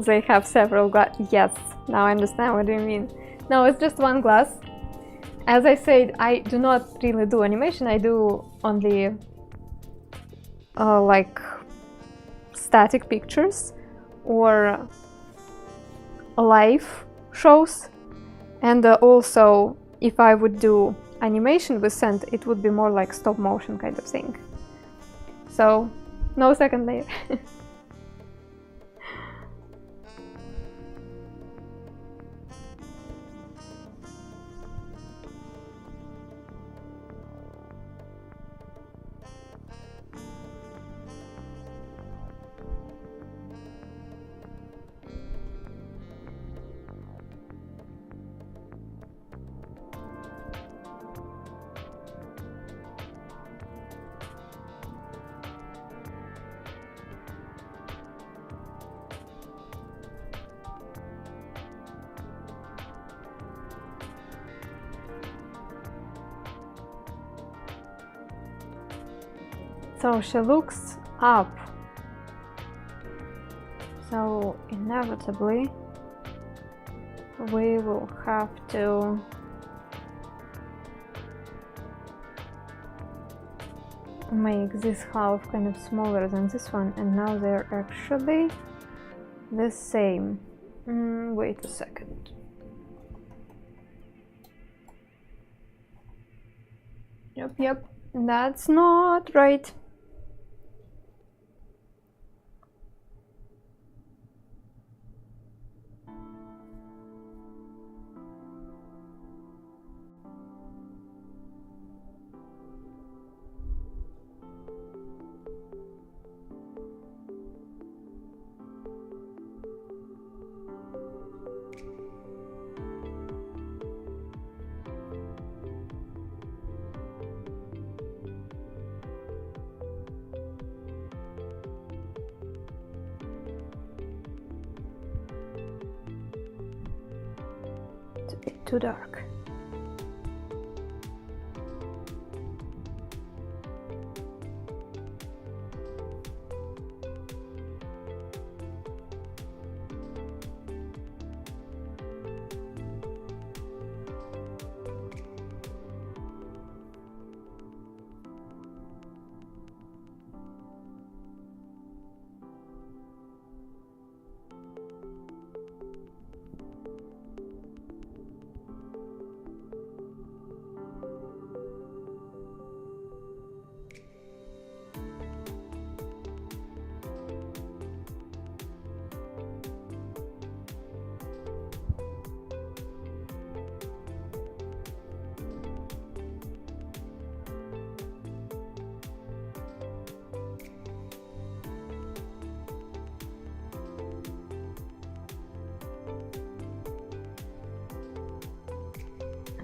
Speaker 1: they have several glass. Yes, now I understand what you mean. No, it's just one glass. As I said, I do not really do animation. I do only like static pictures or live shows, and also if I would do animation with sand, it would be more like stop motion kind of thing. So no second layer. So she looks up. So inevitably we will have to make this half kind of smaller than this one, and now they're actually the same. Wait a second. Yep, that's not right. It's a bit too dark.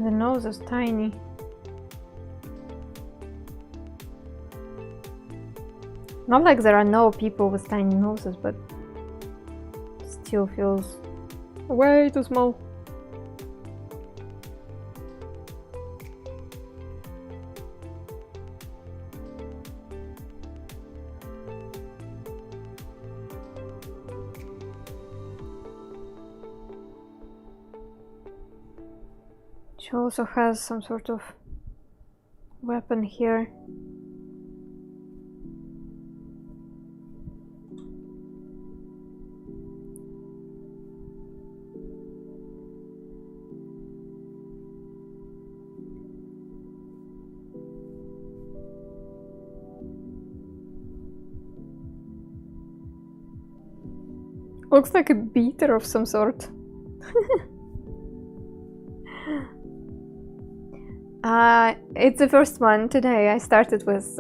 Speaker 1: The nose is tiny. Not like there are no people with tiny noses, but still feels way too small. She also has some sort of weapon here. Looks like a beater of some sort. It's the first one today. I started with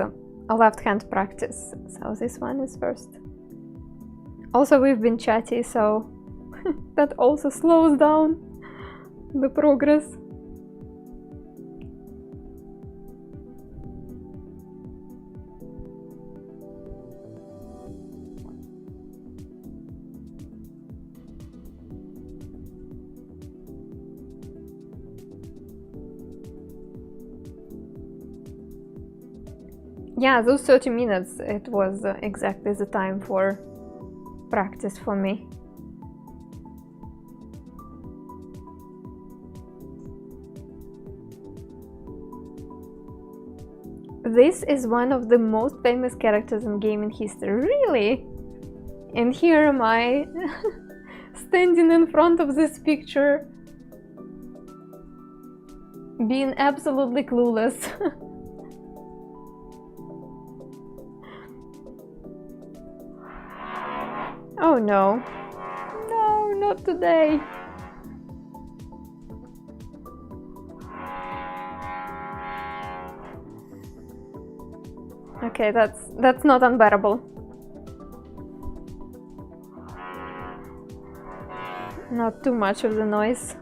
Speaker 1: a left hand practice, so this one is first. Also, we've been chatty, so that also slows down the progress. Yeah, those 30 minutes, it was exactly the time for practice for me. This is one of the most famous characters in gaming history, really? And here am I, standing in front of this picture, being absolutely clueless. Oh no. No, not today. Okay, that's not unbearable. Not too much of the noise.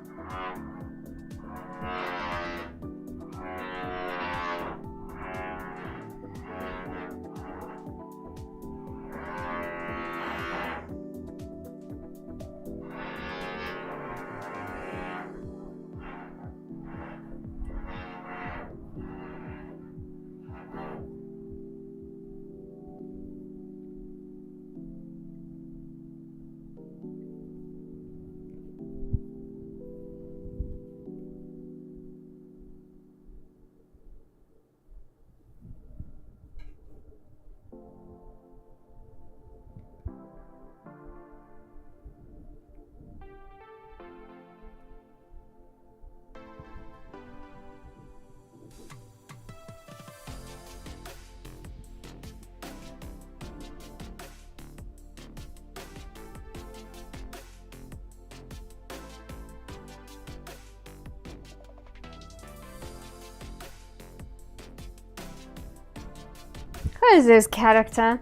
Speaker 1: Who is this character?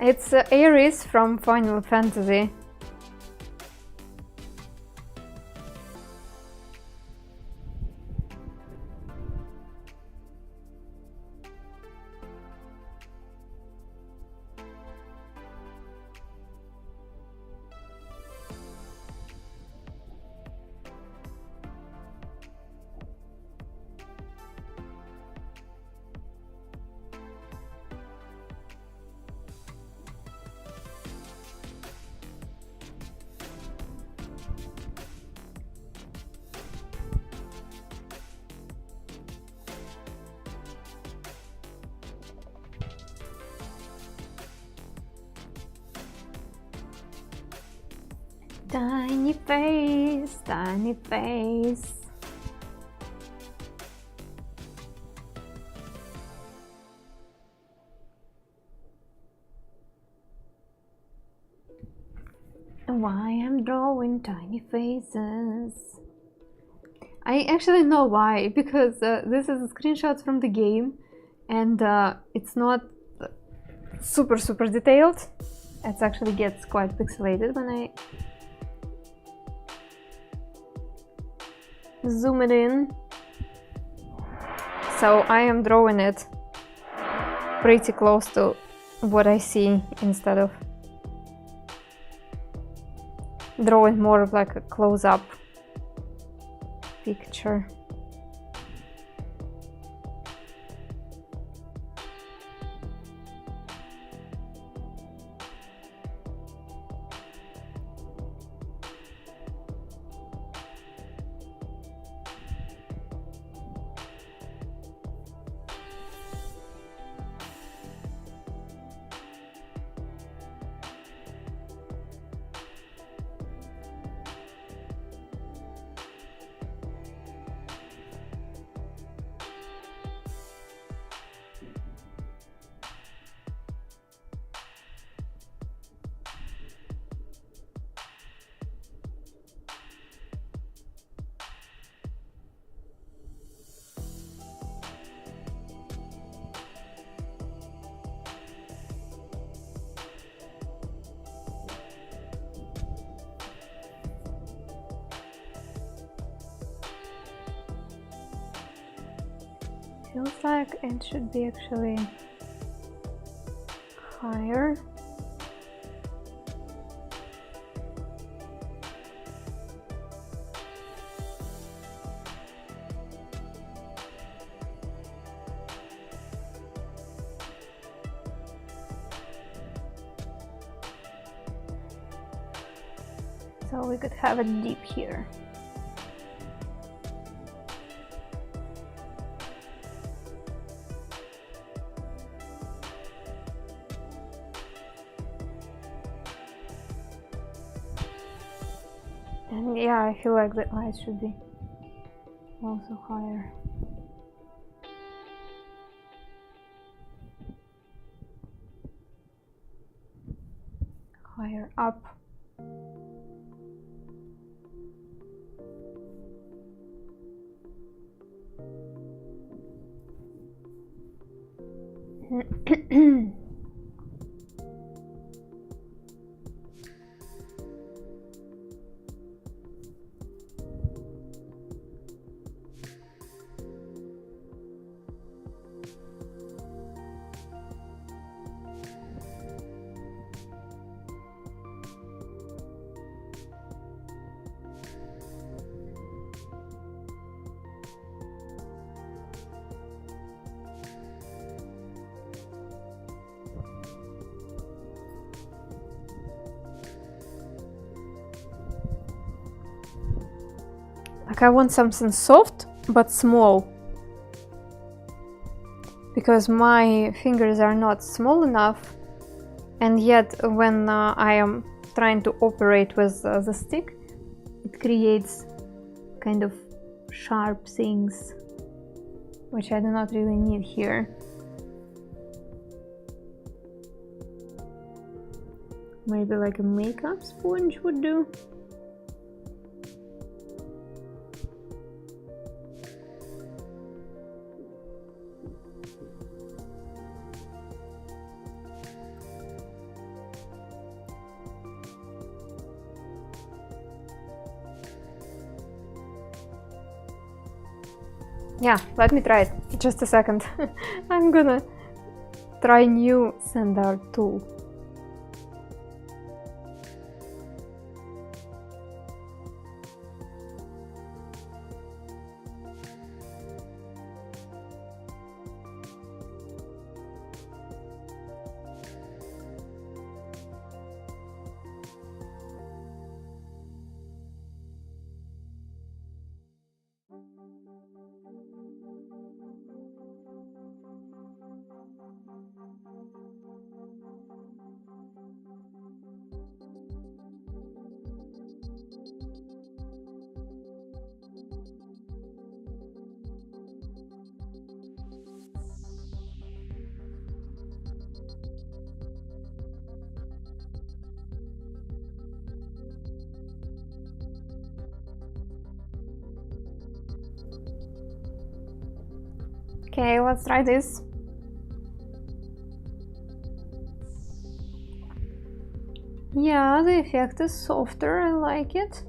Speaker 1: It's Ares from Final Fantasy. Tiny face, tiny face. Why I'm drawing tiny faces? I actually know why, because this is screenshots from the game, and it's not super detailed. It actually gets quite pixelated when I zoom it in. So I am drawing it pretty close to what I see instead of drawing more of like a close-up picture. feels like it should be actually higher. So we could have it deep here. And yeah, I feel like the light should be also higher. Higher up. Like I want something soft but small, because my fingers are not small enough, and yet when I am trying to operate with the stick, it creates kind of sharp things, which I do not really need here. Maybe like a makeup sponge would do. Yeah, let me try it. Just a second. I'm gonna try new sand art tool. Okay, let's try this. Yeah, the effect is softer, I like it.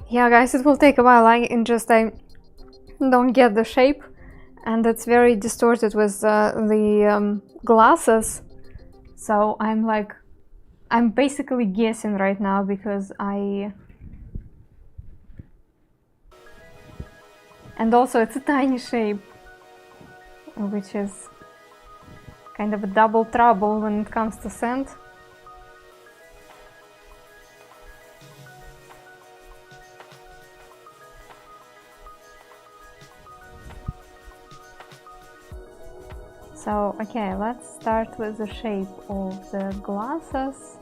Speaker 1: Yeah, guys, it will take a while. I don't get the shape, and it's very distorted with the glasses. So I'm basically guessing right now because and also it's a tiny shape, which is kind of a double trouble when it comes to scent. So, okay, let's start with the shape of the glasses.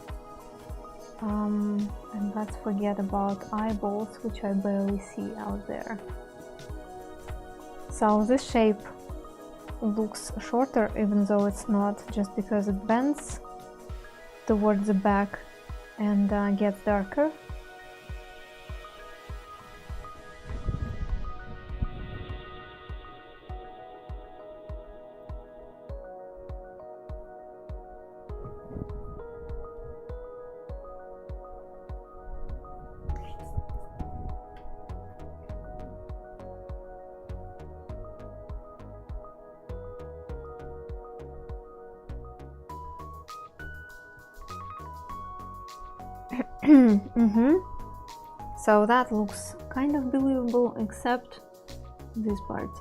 Speaker 1: And let's forget about eyeballs, which I barely see out there. So this shape looks shorter, even though it's not, just because it bends towards the back and gets darker. So that looks kind of believable, except this part.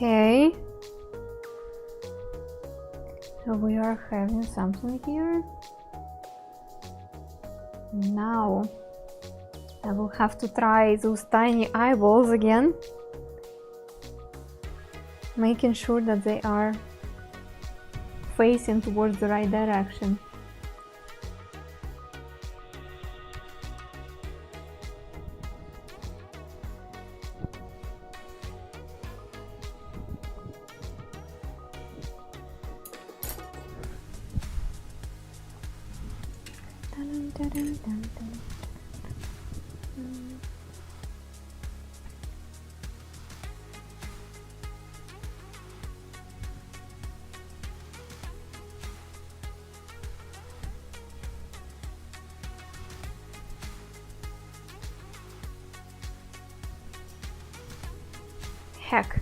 Speaker 1: Okay, so we are having something here. Now I will have to try those tiny eyeballs again, making sure that they are facing towards the right direction. Heck.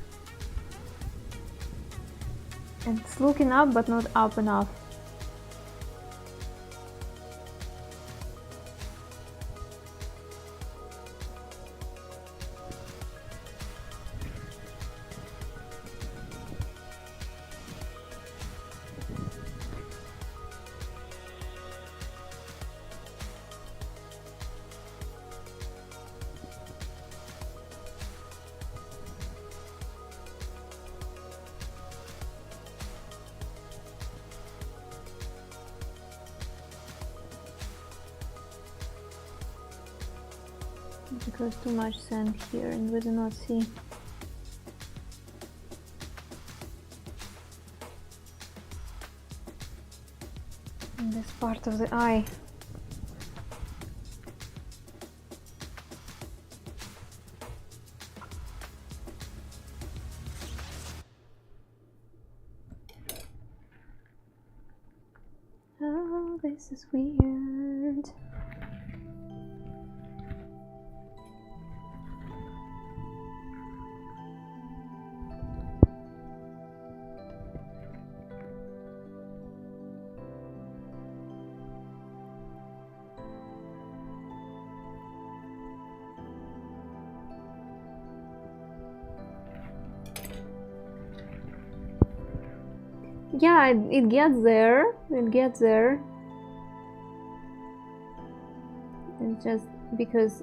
Speaker 1: It's looking up, but not up enough. Because too much sand here and we do not see. This part of the eye. Oh, this is weird. Yeah, it gets there. It gets there. It's just because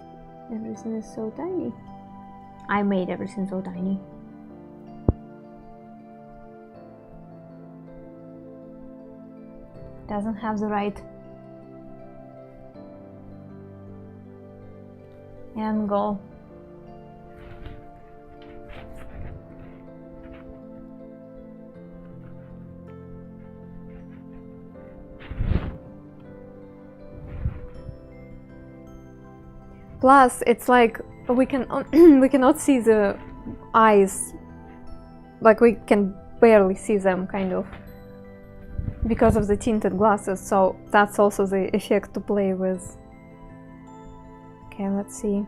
Speaker 1: everything is so tiny. I made everything so tiny. Doesn't have the right angle. Plus, it's like we cannot see the eyes, like we can barely see them, kind of, because of the tinted glasses. So that's also the effect to play with. Okay, let's see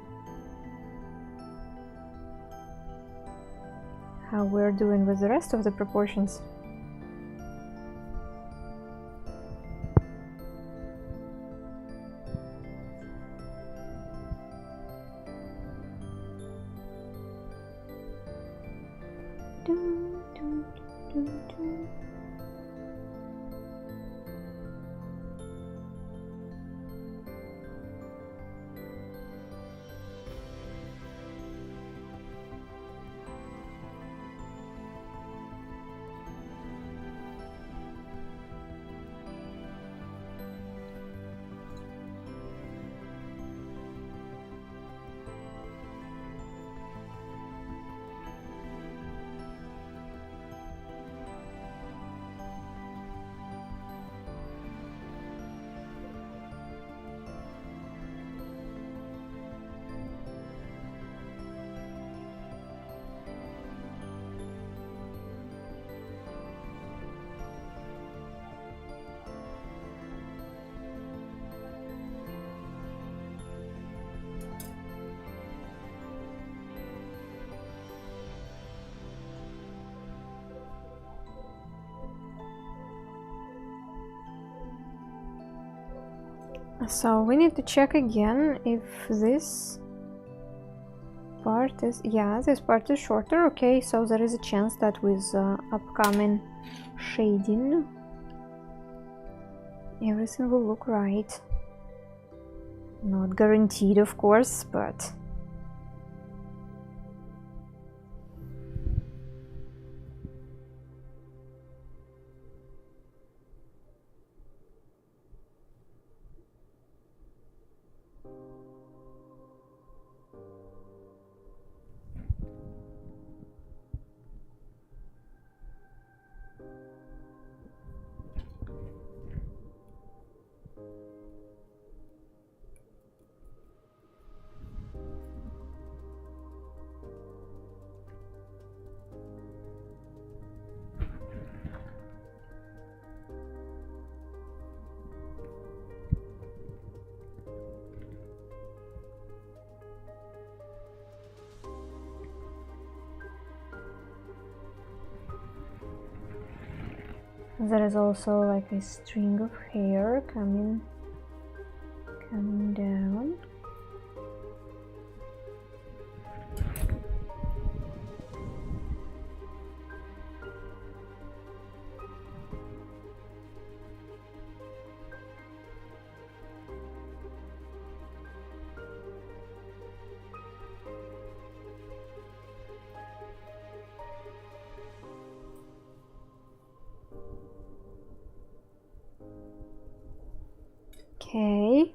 Speaker 1: how we're doing with the rest of the proportions. So we need to check again if this part is, yeah, this part is shorter. Okay, so there is a chance that with upcoming shading everything will look right. Not guaranteed, of course, but there is also like a string of hair coming down. Okay.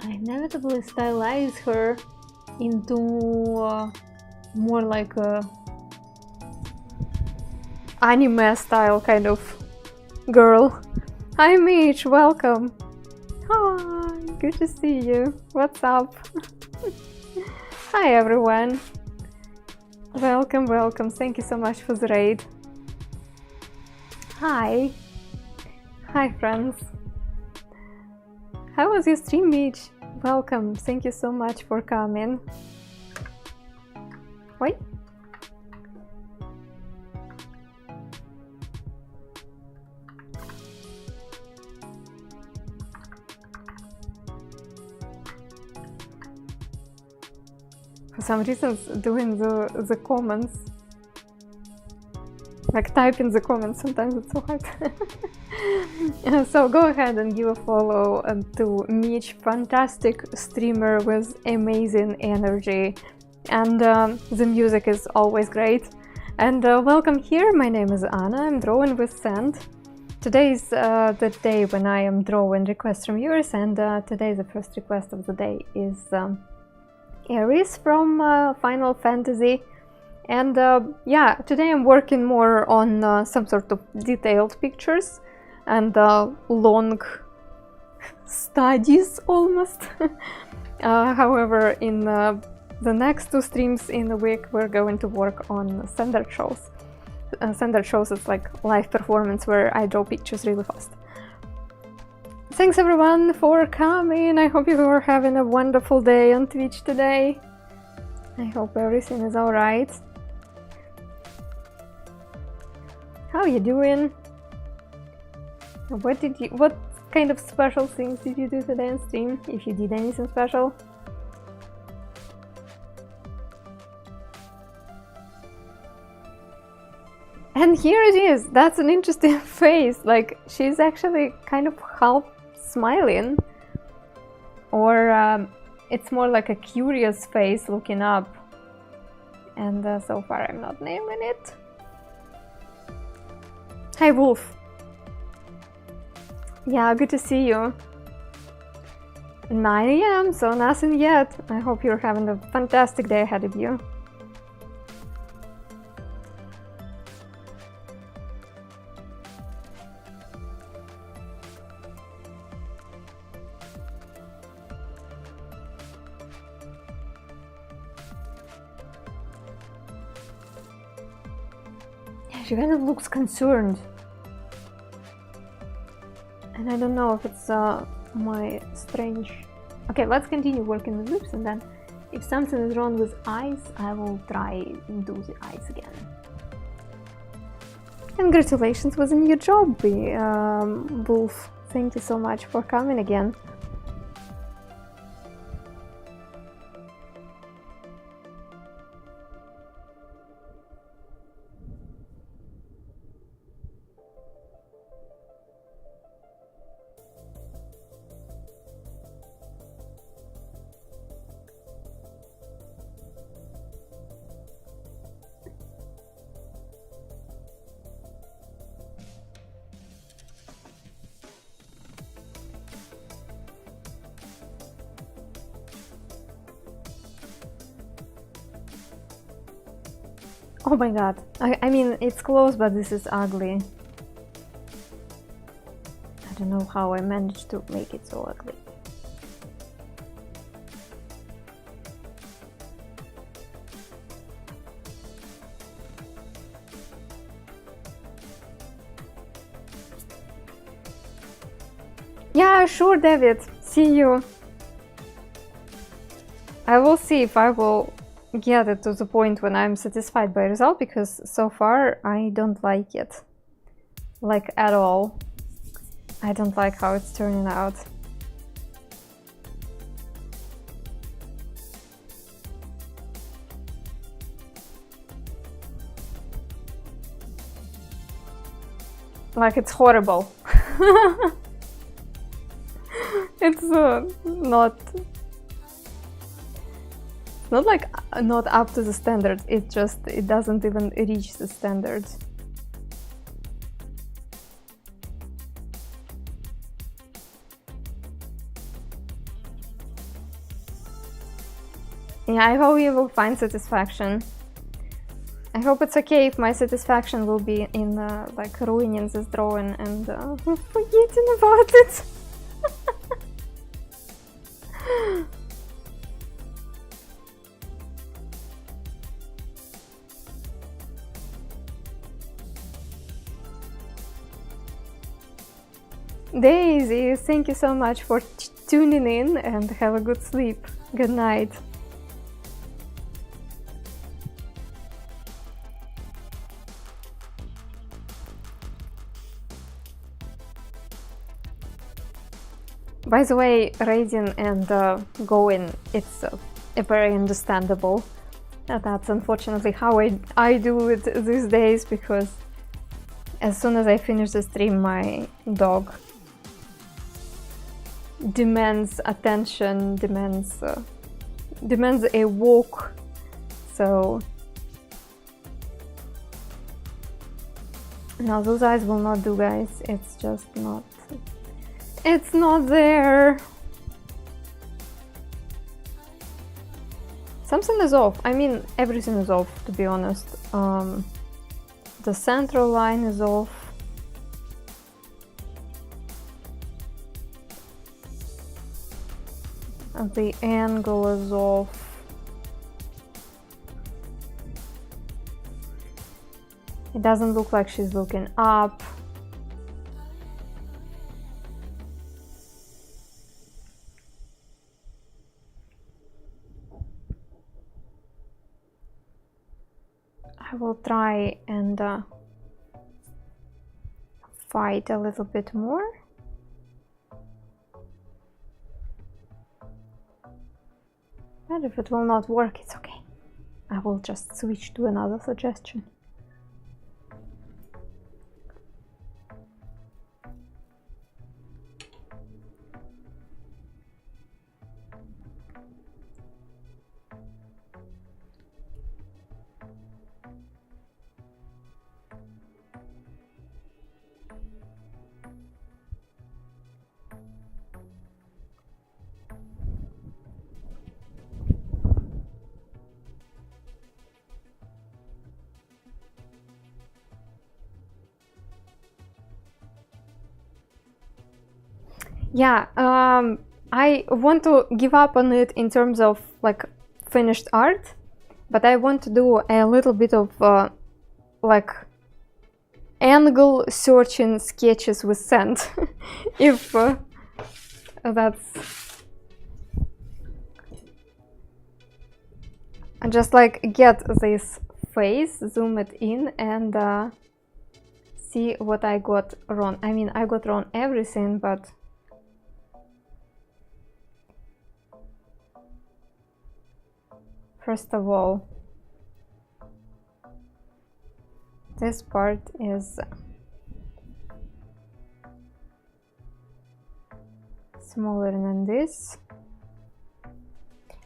Speaker 1: I inevitably stylize her into more like a anime style kind of girl. Hi Mitch, welcome. Hi, good to see you. What's up? Hi everyone. Welcome, welcome. Thank you so much for the raid. Hi. Hi friends. How was your stream, Mitch? Welcome. Thank you so much for coming. Wait. For some reason, doing the comments, like typing the comments, sometimes it's so hard. So go ahead and give a follow to Mitch, fantastic streamer with amazing energy, and the music is always great. And welcome here, my name is Anna, I'm drawing with sand. Today is the day when I am drawing requests from viewers, and today the first request of the day is Ares from Final Fantasy. And yeah, today I'm working more on some sort of detailed pictures and long studies almost. However, in the next 2 streams in the week we're going to work on standard shows. Standard shows is like live performance where I draw pictures really fast. Thanks everyone for coming. I hope you are having a wonderful day on Twitch today. I hope everything is alright. How are you doing? What kind of special things did you do today on stream? If you did anything special? And here it is. That's an interesting face. Like, she's actually kind of half smiling, or it's more like a curious face looking up, and so far I'm not naming it. Hi Wolf. Yeah, good to see you. 9 AM, so nothing yet. I hope you're having a fantastic day ahead of you. She kind of looks concerned. And I don't know if it's my strange... Okay, let's continue working with lips, and then if something is wrong with eyes, I will try and do the eyes again. Congratulations with a new job, Wolf. Thank you so much for coming again. Oh my god, I mean, it's close, but this is ugly. I don't know how I managed to make it so ugly. Yeah, sure, David. See you. I will see if I will get it to the point when I'm satisfied by result, because so far I don't like it. Like, at all. I don't like how it's turning out. Like, it's horrible. It's not like not up to the standards, it doesn't even reach the standards. Yeah, I hope you will find satisfaction. I hope it's okay if my satisfaction will be in like ruining this drawing and forgetting about it. Daisy, thank you so much for tuning in and have a good sleep. Good night. By the way, raiding and going, it's very understandable. That's unfortunately how I do it these days, because as soon as I finish the stream, my dog demands attention, demands a walk. So no, those eyes will not do, guys. It's just not. It's not there. Something is off. I mean, everything is off, to be honest. The central line is off. The angle is off. It doesn't look like she's looking up. I will try and fight a little bit more. But if it will not work, it's okay. I will just switch to another suggestion. Yeah, I want to give up on it in terms of like finished art, but I want to do a little bit of like angle searching sketches with sand. If that's just like get this face, zoom it in, and see what I got wrong. I mean, I got wrong everything, but first of all, this part is smaller than this.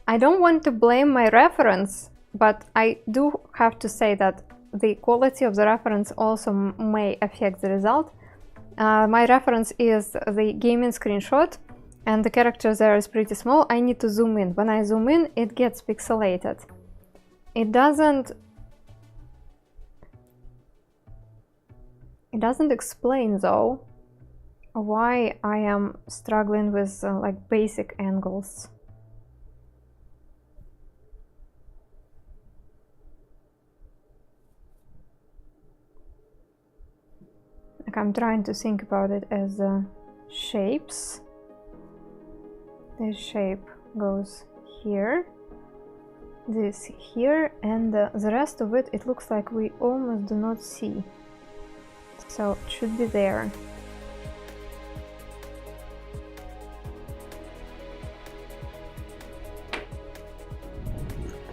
Speaker 1: I don't want to blame my reference, but I do have to say that the quality of the reference also may affect the result. My reference is the gaming screenshot, and the character there is pretty small. I need to zoom in. When I zoom in, it gets pixelated. It doesn't explain though why I am struggling with like basic angles. Like, I'm trying to think about it as shapes. This shape goes here, this here, and the rest of it, it looks like we almost do not see. So it should be there.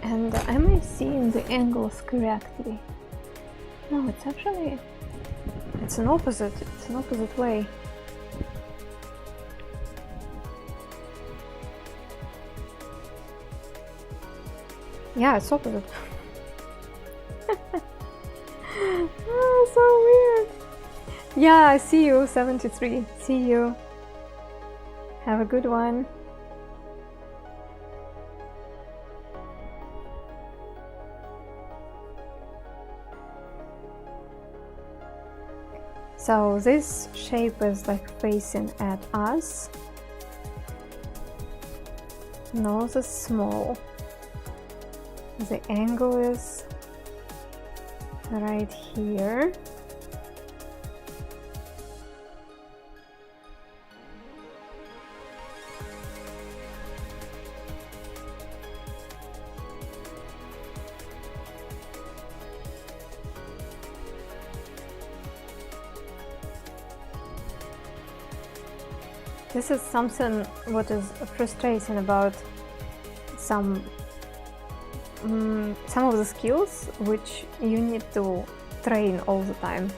Speaker 1: And am I seeing the angles correctly? No, it's actually, it's an opposite way. Yeah, it's opposite. Oh, so weird. Yeah, I see you, 73. See you. Have a good one. So this shape is like facing at us. Nose is small. The angle is right here. This is something what is frustrating about some of the skills which you need to train all the time.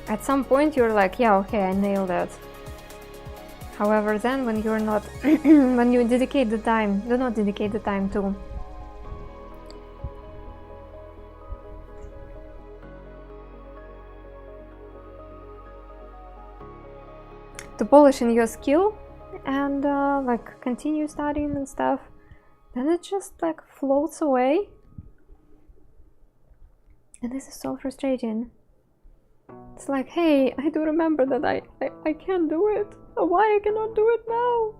Speaker 1: At some point you're like, yeah, okay, I nailed it. However, then when you're not, when you dedicate the time, do not dedicate the time to polishing your skill and like continue studying and stuff, then it just like floats away. And this is so frustrating. It's like, hey, I do remember that I can do it. Why I cannot do it now?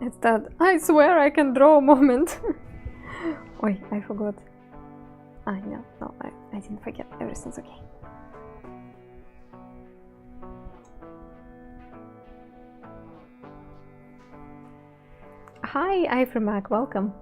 Speaker 1: It's that I swear I can draw moment. Oi, I forgot. No, I didn't forget. Everything's okay. Hi, Iframac, welcome.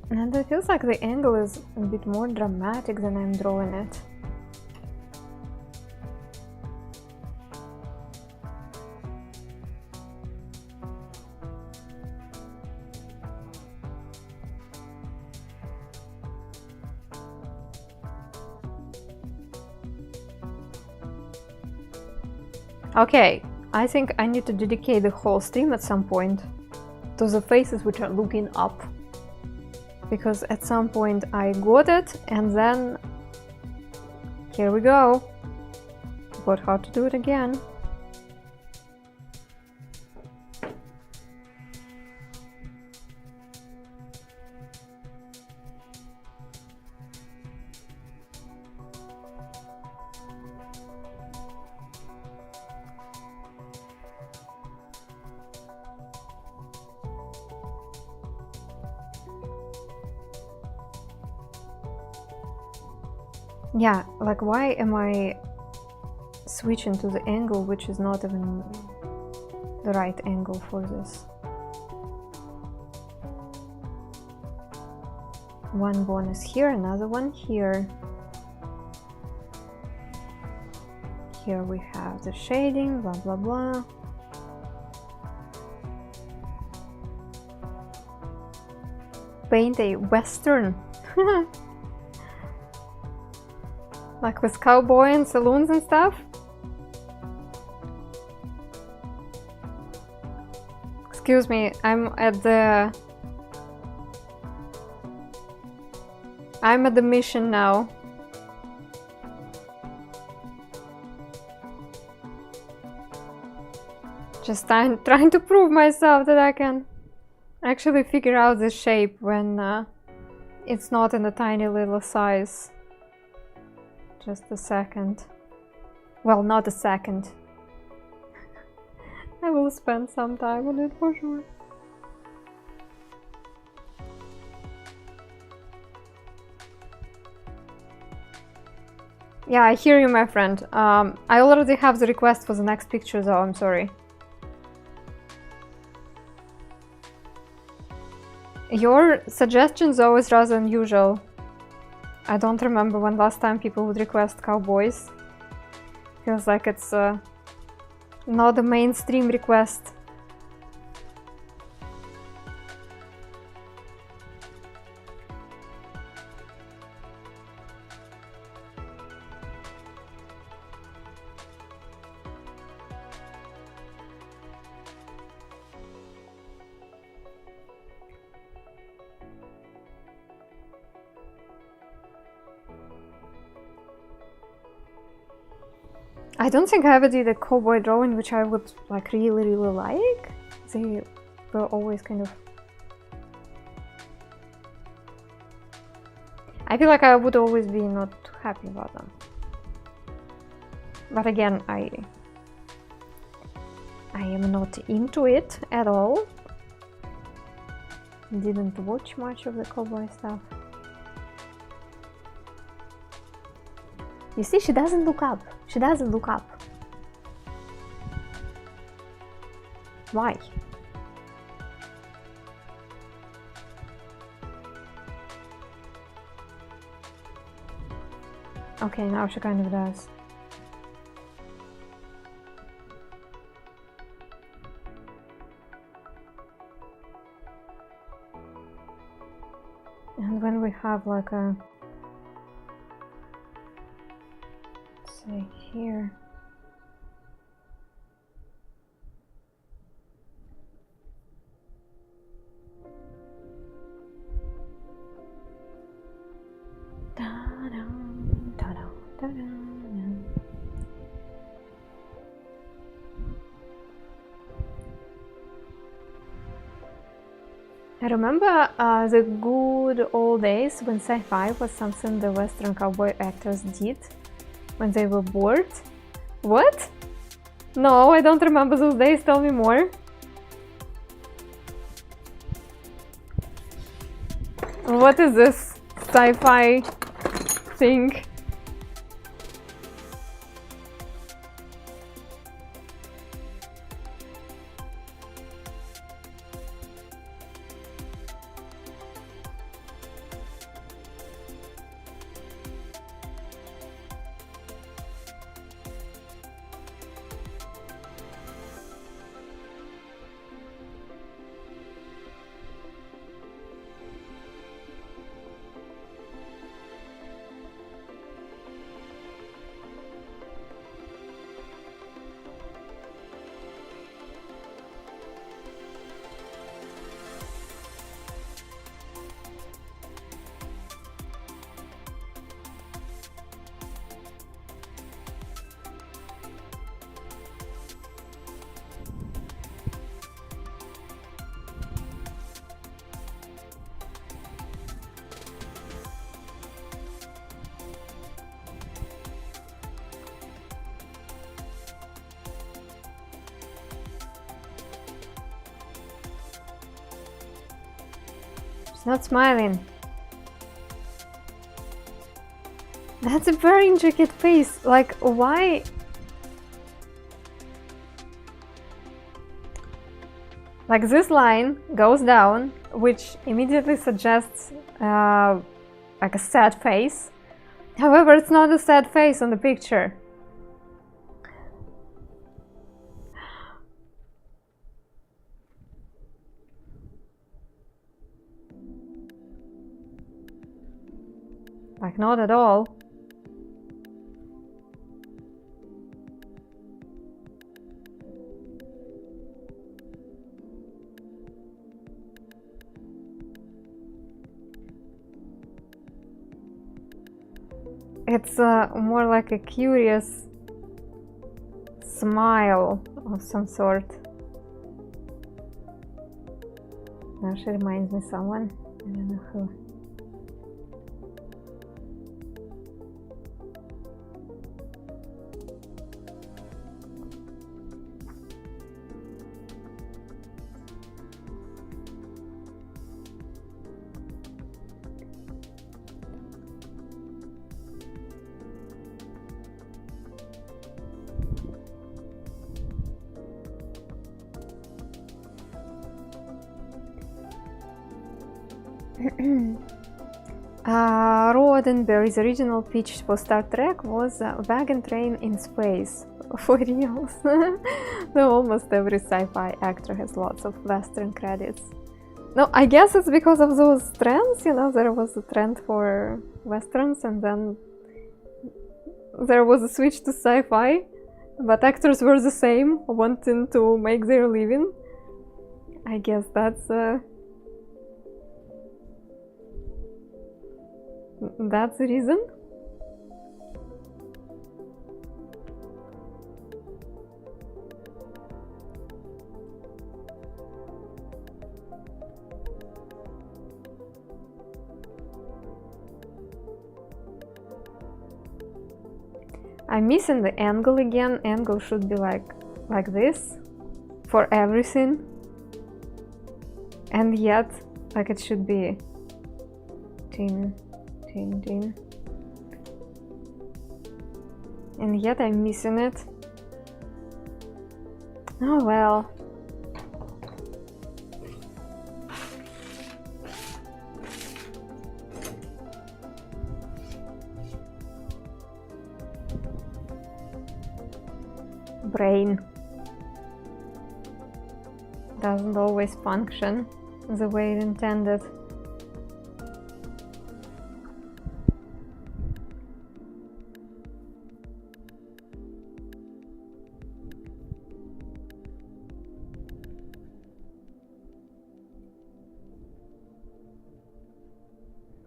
Speaker 1: And it feels like the angle is a bit more dramatic than I'm drawing it. Okay, I think I need to dedicate the whole stream at some point to the faces which are looking up. Because at some point I got it, and then here we go. Got how to do it again. Yeah, like why am I switching to the angle which is not even the right angle for this? One bone is here, another one here. Here we have the shading, blah blah blah. Paint a western. Like with cowboy and saloons and stuff. Excuse me, I'm at the mission now. Just trying to prove myself that I can actually figure out the shape when it's not in a tiny little size. Just a second. Well, not a second. I will spend some time on it for sure. Yeah, I hear you, my friend. I already have the request for the next picture though, I'm sorry. Your suggestions though is rather unusual. I don't remember when last time people would request cowboys. Feels like it's not a mainstream request. I don't think I ever did a cowboy drawing which I would like really like. They were always kind of... I feel like I would always be not happy about them. But again, I am not into it at all. Didn't watch much of the cowboy stuff. You see, she doesn't look up. She doesn't look up. Why? Okay, now she kind of does. And when we have like a... say here. I remember the good old days when sci-fi was something the Western cowboy actors did when they were bored. What? No, I don't remember those days. Tell me more. What is this sci-fi thing? Not smiling. That's a very intricate face. Like, why? Like, this line goes down, which immediately suggests like a sad face. However, it's not a sad face on the picture. Like, not at all. It's more like a curious smile of some sort. Now she reminds me of someone. I don't know who. Roddenberry's original pitch for Star Trek was a wagon train in space. For reals. Though almost every sci-fi actor has lots of Western credits. No, I guess it's because of those trends, you know, there was a trend for Westerns and then there was a switch to sci-fi, but actors were the same, wanting to make their living. I guess that's the reason. I'm missing the angle again. Angle should be like this for everything. And yet, like it should be tin. And yet I'm missing it. Oh well. Brain doesn't always function the way it intended.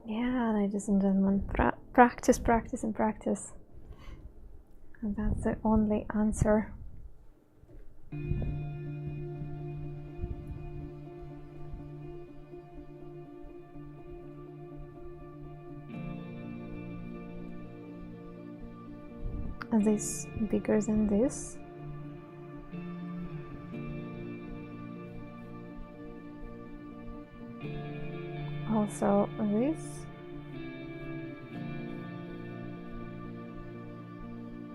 Speaker 1: Yeah, ladies and gentlemen, practice, practice, and practice. And that's the only answer. This bigger than this. Also this.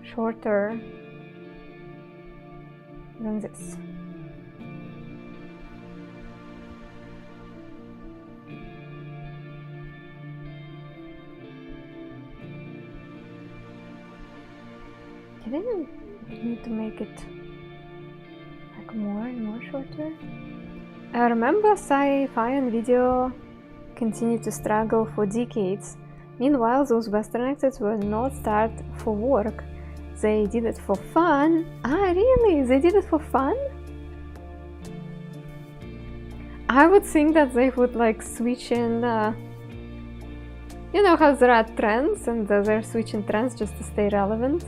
Speaker 1: Shorter than this. I didn't need to make it like more and more shorter. I remember sci-fi and video continued to struggle for decades. Meanwhile, those Western actors were not started for work. They did it for fun. Ah, really? They did it for fun? I would think that they would like switch in, you know how there are trends and they're switching trends just to stay relevant.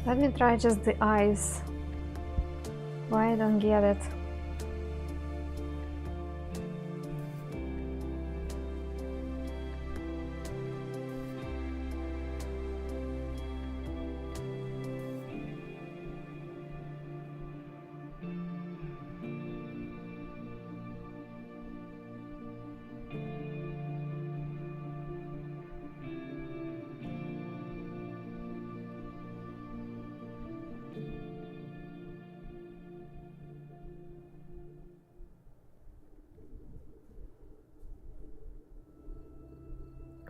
Speaker 1: Let me try just the eyes. Why I don't get it?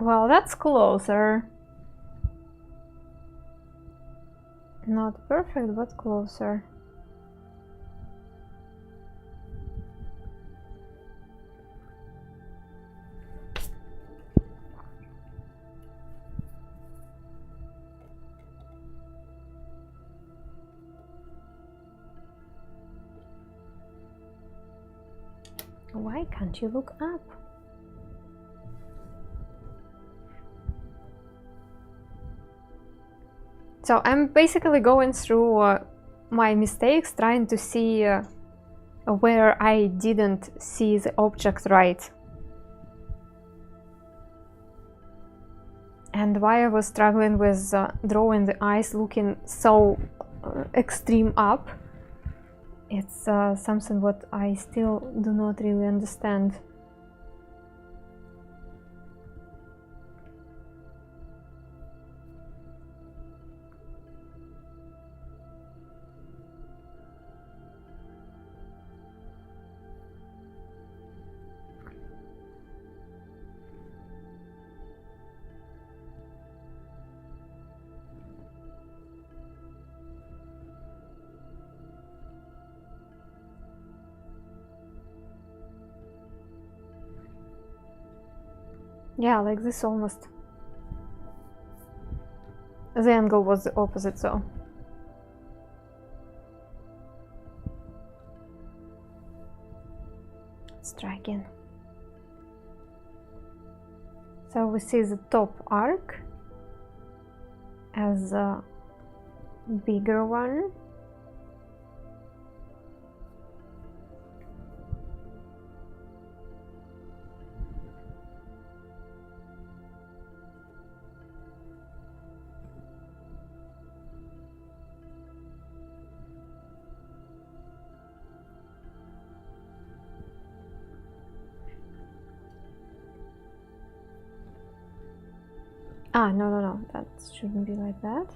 Speaker 1: Well, that's closer. Not perfect, but closer. Why can't you look up? So I'm basically going through my mistakes, trying to see where I didn't see the object right. And why I was struggling with drawing the eyes looking so extreme up. It's something what I still do not really understand. Yeah, like this almost. The angle was the opposite, so. Let's try again. So we see the top arc as a bigger one. Ah, no, that shouldn't be like that.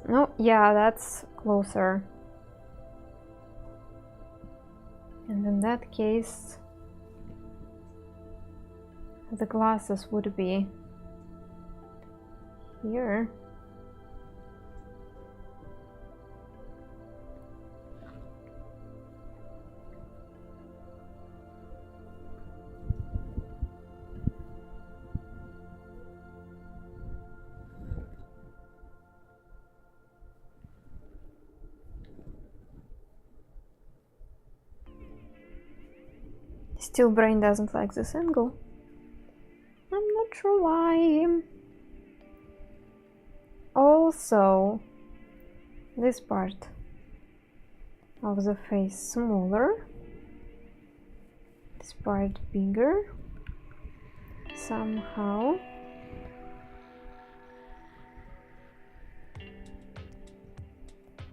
Speaker 1: No, yeah, that's closer. And in that case, the glasses would be here. Still, brain doesn't like this angle. I'm not sure why. Also, this part of the face smaller, this part bigger somehow.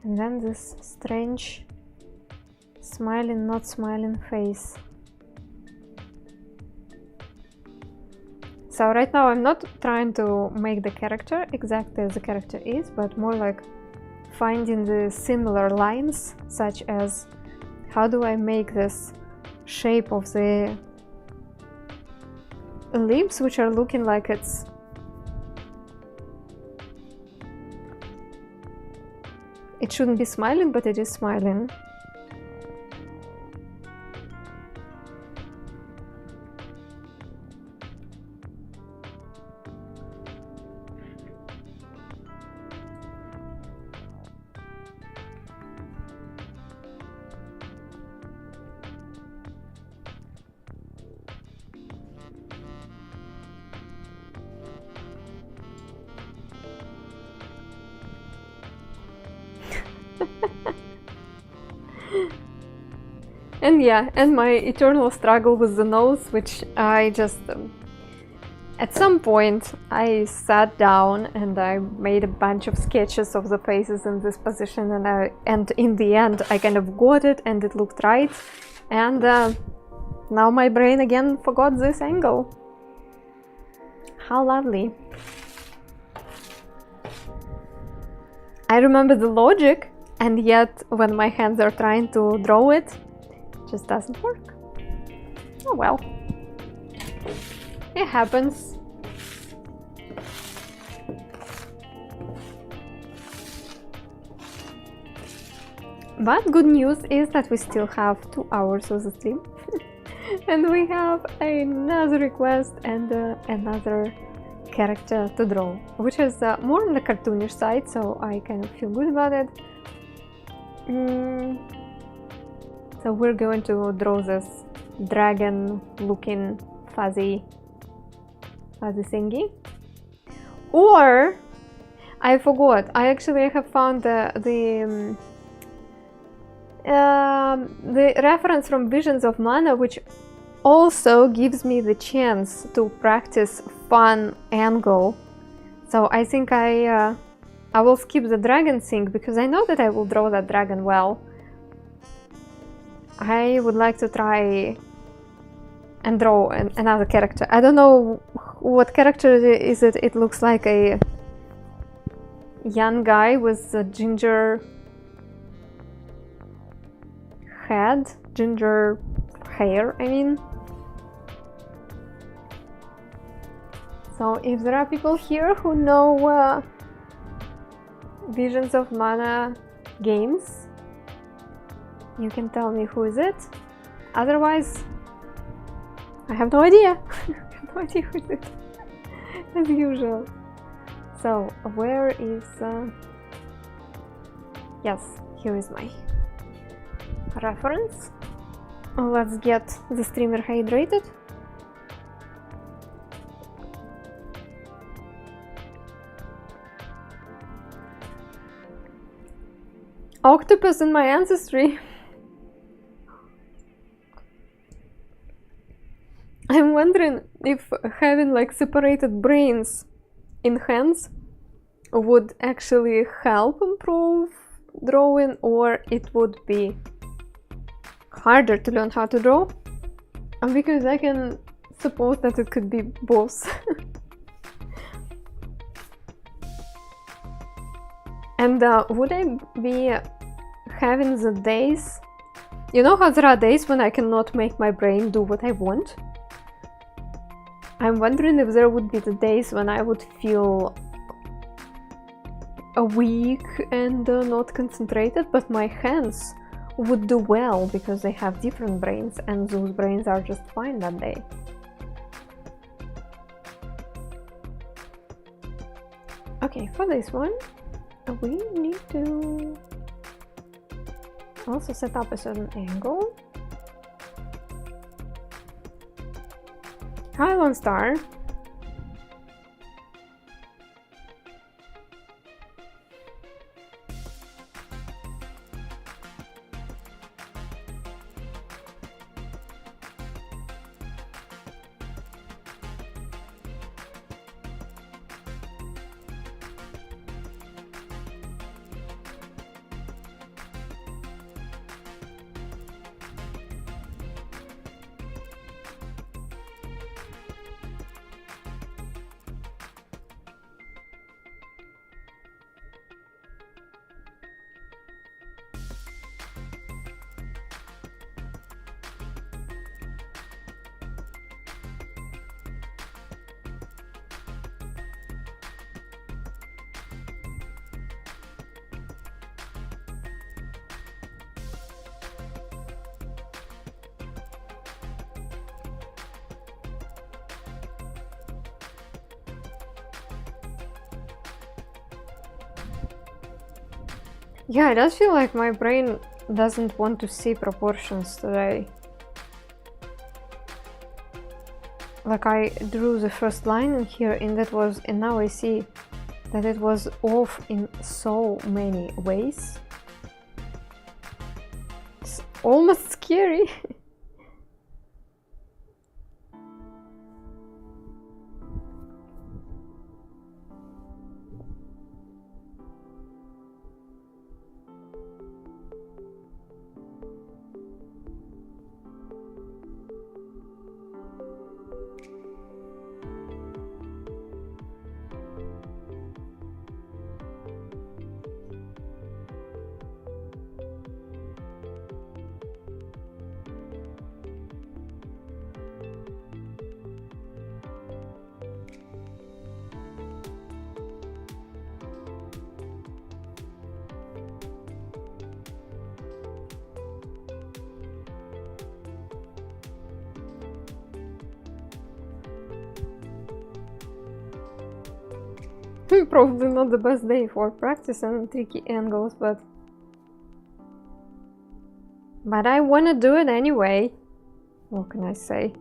Speaker 1: And then this strange smiling, not smiling face. So right now I'm not trying to make the character exactly as the character is, but more like finding the similar lines, such as how do I make this shape of the lips, which are looking like it shouldn't be smiling, but it is smiling. And yeah, and my eternal struggle with the nose, which I just at some point I sat down and I made a bunch of sketches of the faces in this position, and in the end I kind of got it and it looked right, and now my brain again forgot this angle. How lovely. I remember the logic, and yet when my hands are trying to draw it, just doesn't work. Oh well, it happens. But good news is that we still have 2 hours of the stream and we have another request and another character to draw, which is more on the cartoonish side, so I kind of feel good about it. So we're going to draw this dragon looking fuzzy thingy. Or I forgot, I actually have found the reference from Visions of Mana, which also gives me the chance to practice fun angle. So I think I will skip the dragon thing because I know that I will draw that dragon well. I would like to try and draw another character. I don't know what character is it. It looks like a young guy with a ginger head, ginger hair, I mean. So if there are people here who know Visions of Mana games, you can tell me who is it. Otherwise, I have no idea. I have no idea who is it, as usual. So where is... yes, here is my reference. Let's get the streamer hydrated. Octopus in my ancestry. I'm wondering if having like separated brains in hands would actually help improve drawing, or it would be harder to learn how to draw, because I can suppose that it could be both. And would I be having the days, you know how there are days when I cannot make my brain do what I want? I'm wondering if there would be the days when I would feel weak and not concentrated, but my hands would do well because they have different brains, and those brains are just fine that day. Okay, for this one, we need to also set up a certain angle. Hi, Lone Star. Yeah, it does feel like my brain doesn't want to see proportions today. Like I drew the first line in here and that was, and now I see that it was off in so many ways. It's almost scary. Probably not the best day for practicing tricky angles, but I wanna do it anyway. What can I say?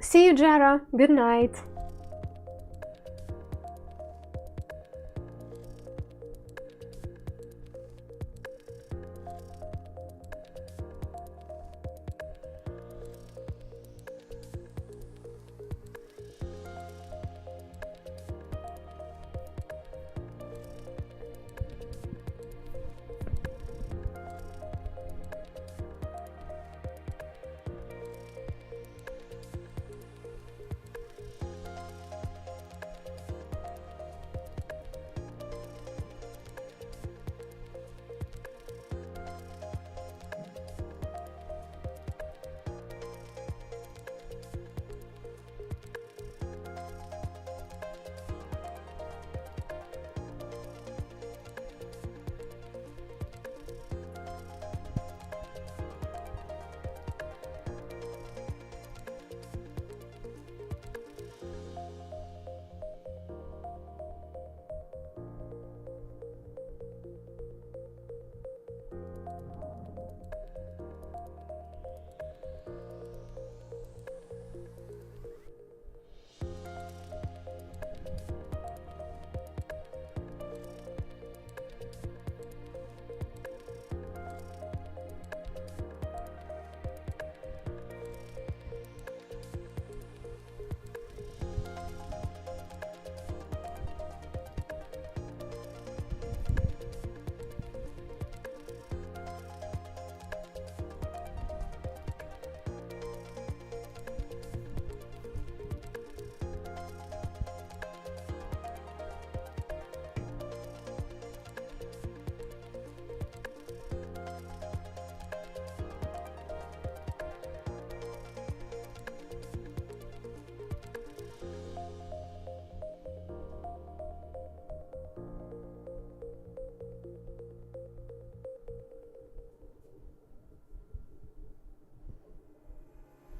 Speaker 1: See you, Jara. Good night.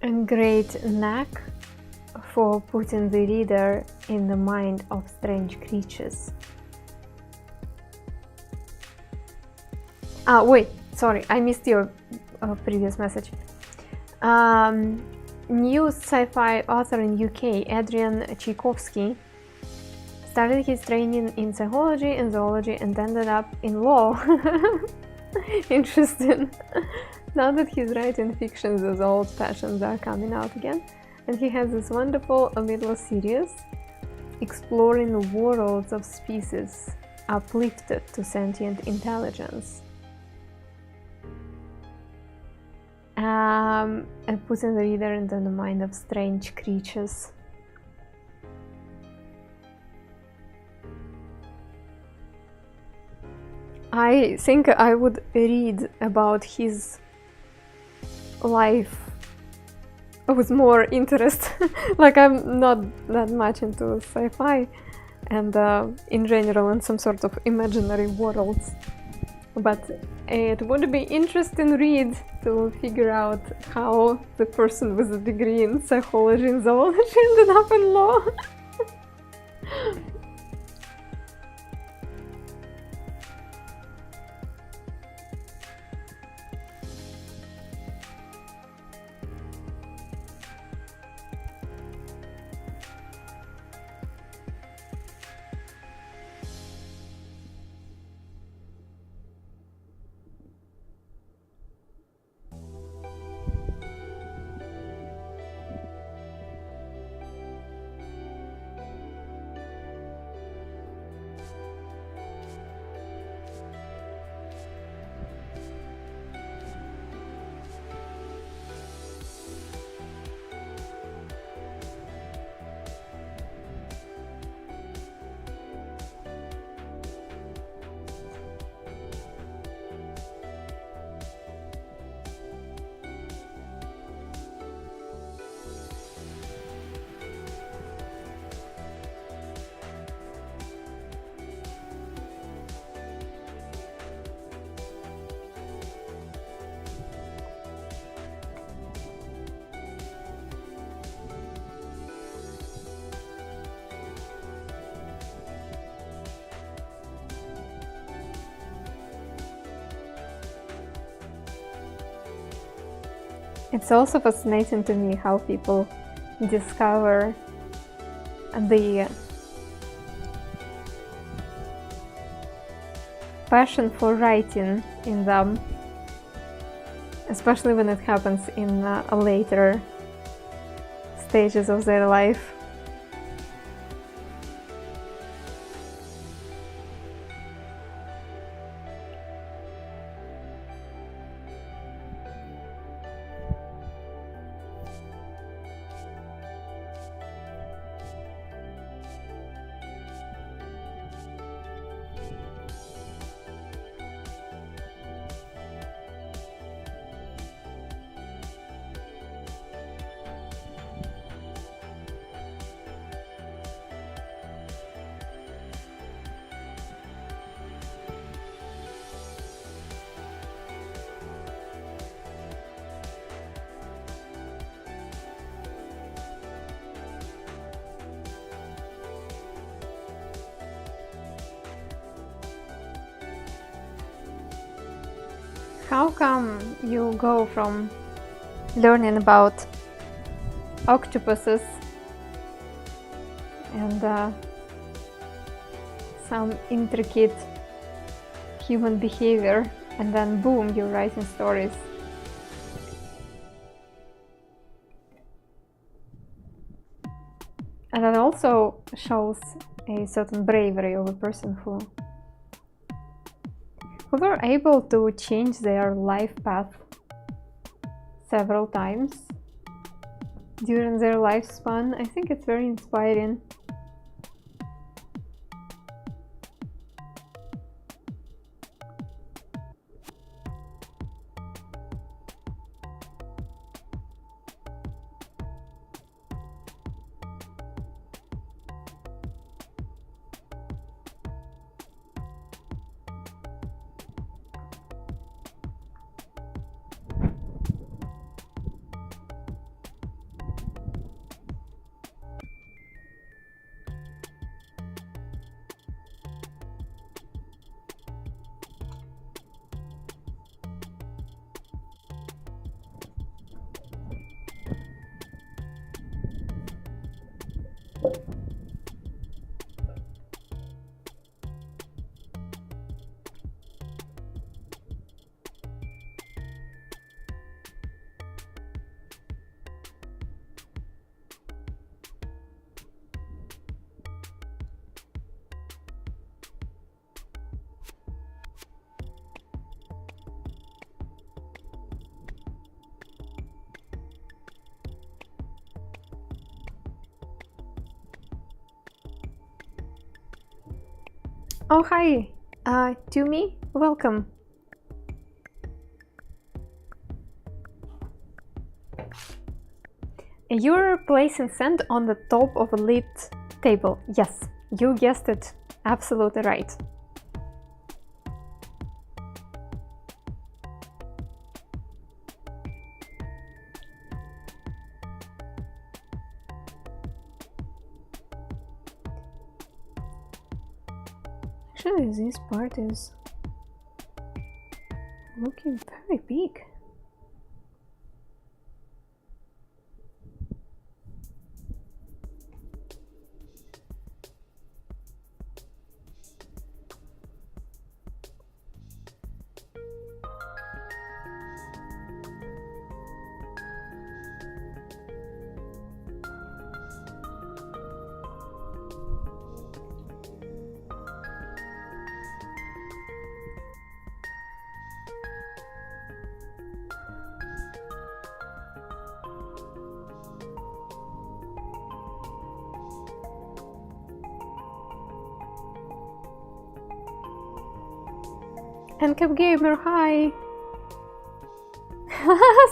Speaker 1: A great knack for putting the reader in the mind of strange creatures. Wait, sorry, I missed your previous message. New sci-fi author in UK, Adrian Tchaikovsky, started his training in psychology and zoology and ended up in law. Interesting. Now that he's writing fiction, those old passions are coming out again, and he has this wonderful little series exploring the worlds of species uplifted to sentient intelligence, and putting the reader into the mind of strange creatures. I think I would read about his life with more interest. Like, I'm not that much into sci-fi and in general in some sort of imaginary worlds, but it would be interesting read to figure out how the person with a degree in psychology and zoology ended up in law. It's also fascinating to me how people discover the passion for writing in them, especially when it happens in later stages of their life. How come you go from learning about octopuses and some intricate human behavior, and then boom, you're writing stories? And that also shows a certain bravery of a person who were able to change their life path several times during their lifespan. I think it's very inspiring. Oh, hi, Tumi, welcome. You're placing sand on the top of a lit table. Yes, you guessed it. Absolutely right. Actually, this part is looking very big. And Cap Gamer, hi!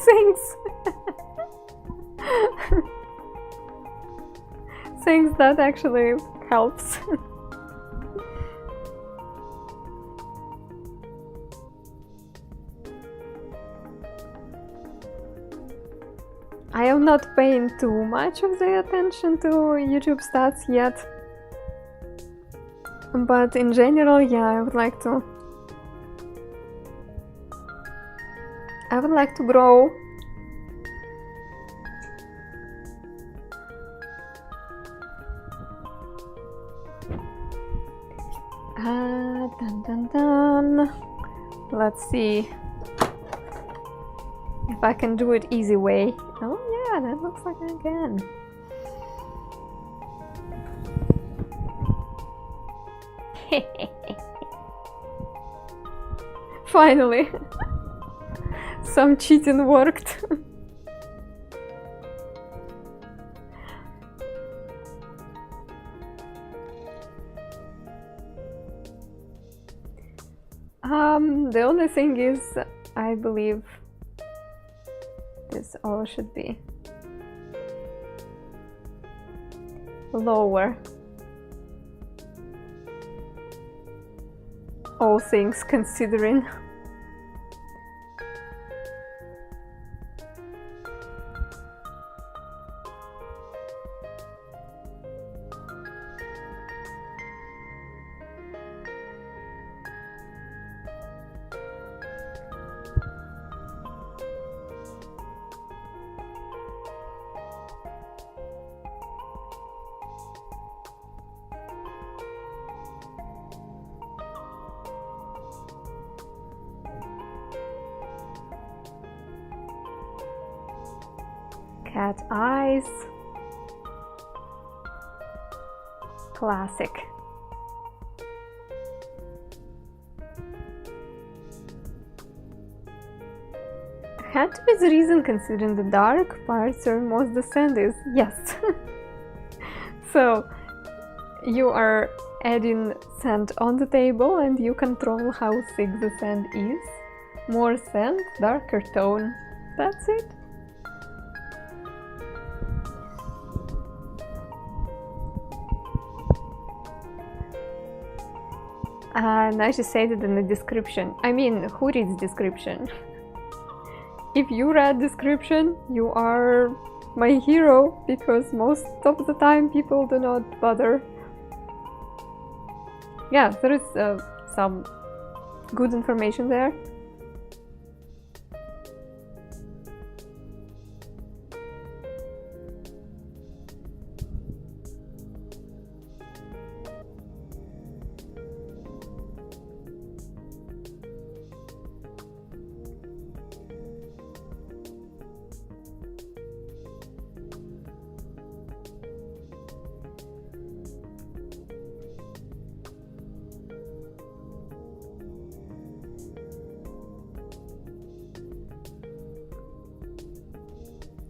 Speaker 1: Thanks! Thanks, that actually helps. I am not paying too much of the attention to YouTube stats yet. But in general, yeah, I would like to grow. Dun, dun, dun. Let's see if I can do it easy way. Oh yeah, that looks like I can. Finally, some cheating worked. The only thing is, I believe this all should be lower. All things considering. Cat eyes. Classic. Had to be the reason considering the dark parts are most the sand is. Yes. So you are adding sand on the table and you control how thick the sand is. More sand, darker tone. That's it. And I should say that in the description. I mean, who reads description? If you read description, you are my hero, because most of the time people do not bother. Yeah, there is some good information there.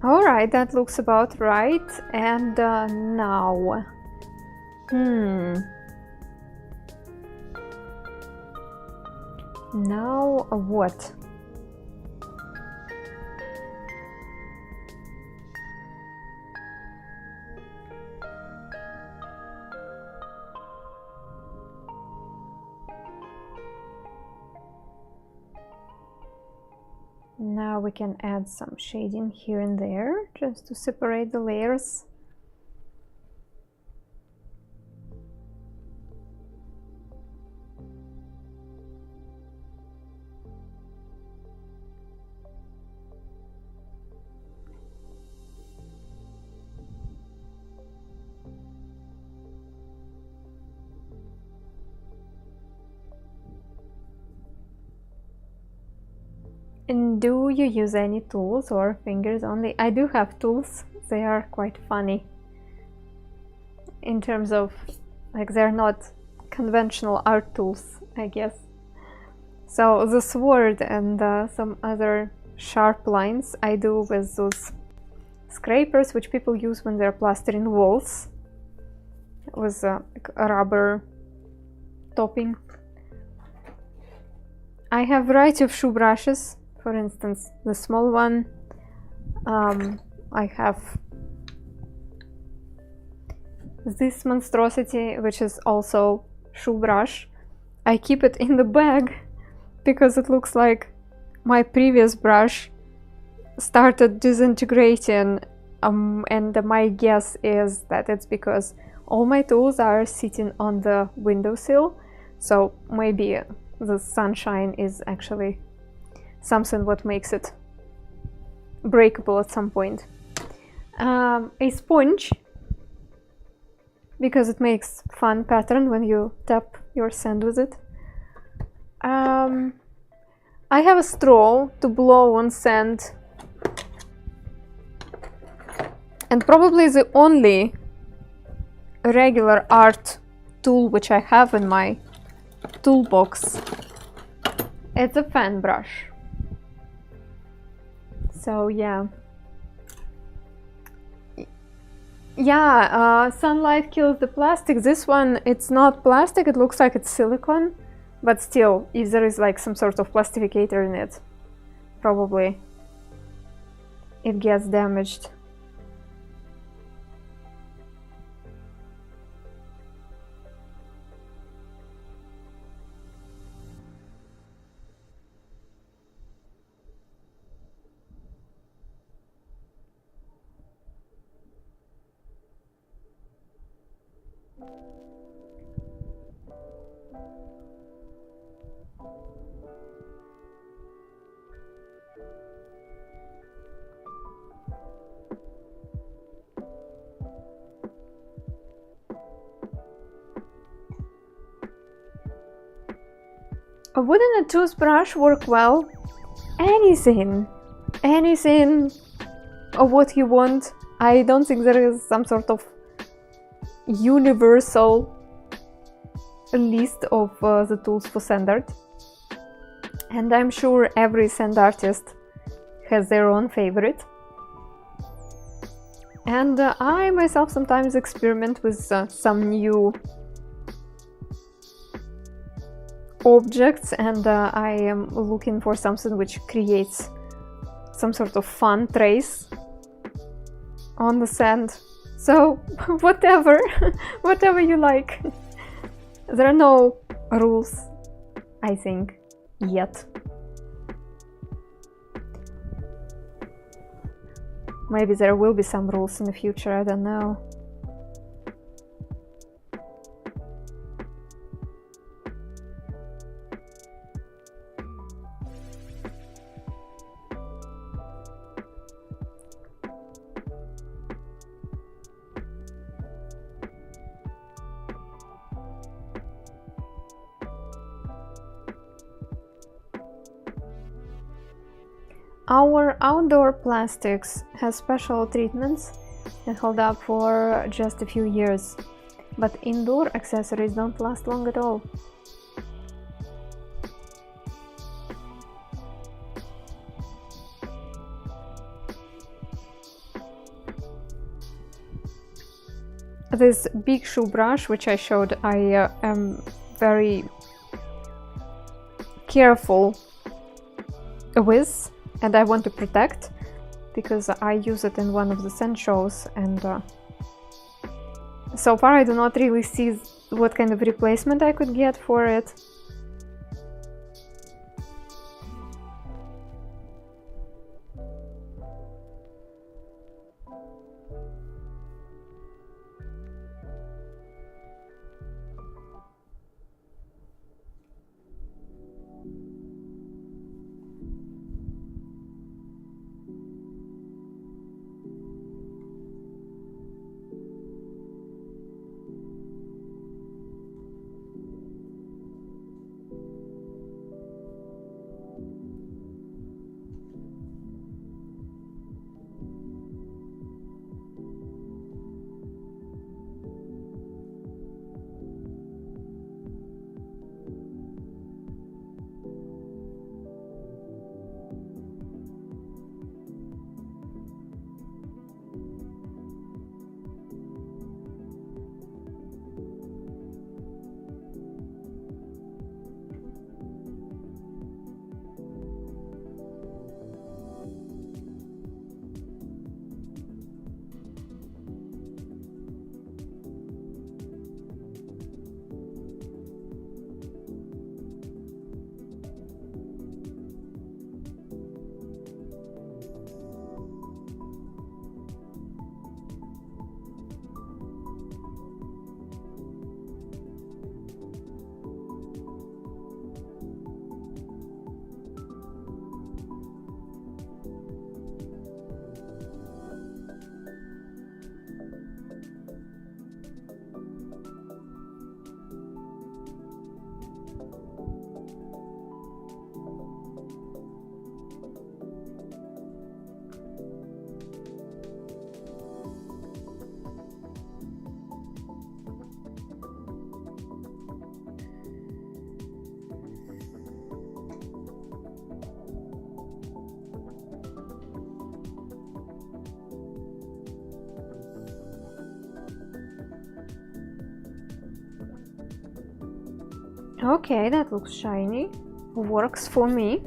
Speaker 1: Alright, that looks about right. And now... Now what? Now we can add some shading here and there, just to separate the layers. And do you use any tools or fingers only? I do have tools. They are quite funny. In terms of, like, they're not conventional art tools, I guess. So the sword and some other sharp lines I do with those scrapers, which people use when they're plastering walls with like a rubber topping. I have a variety of shoe brushes. For instance, the small one, I have this monstrosity, which is also shoe brush. I keep it in the bag because it looks like my previous brush started disintegrating, and my guess is that it's because all my tools are sitting on the windowsill, so maybe the sunshine is actually something what makes it breakable at some point. A sponge, because it makes fun pattern when you tap your sand with it. I have a straw to blow on sand, and probably the only regular art tool which I have in my toolbox. It's a fan brush. So yeah. Yeah, sunlight kills the plastic. This one, it's not plastic, it looks like it's silicone, but still, if there is like some sort of plastificator in it, probably it gets damaged. Wouldn't a toothbrush work well? Anything of what you want. I don't think there is some sort of universal list of the tools for sand art, and I'm sure every sand artist has their own favorite. And I myself sometimes experiment with some new objects, and I am looking for something which creates some sort of fun trace on the sand. So whatever whatever you like. There are no rules, I think, yet. Maybe there will be some rules in the future, I don't know. Our outdoor plastics have special treatments that hold up for just a few years, but indoor accessories don't last long at all. This big shoe brush, which I showed, I am very careful with, and I want to protect, because I use it in one of the sand shows, and so far I do not really see what kind of replacement I could get for it. Okay, that looks shiny. Works for me.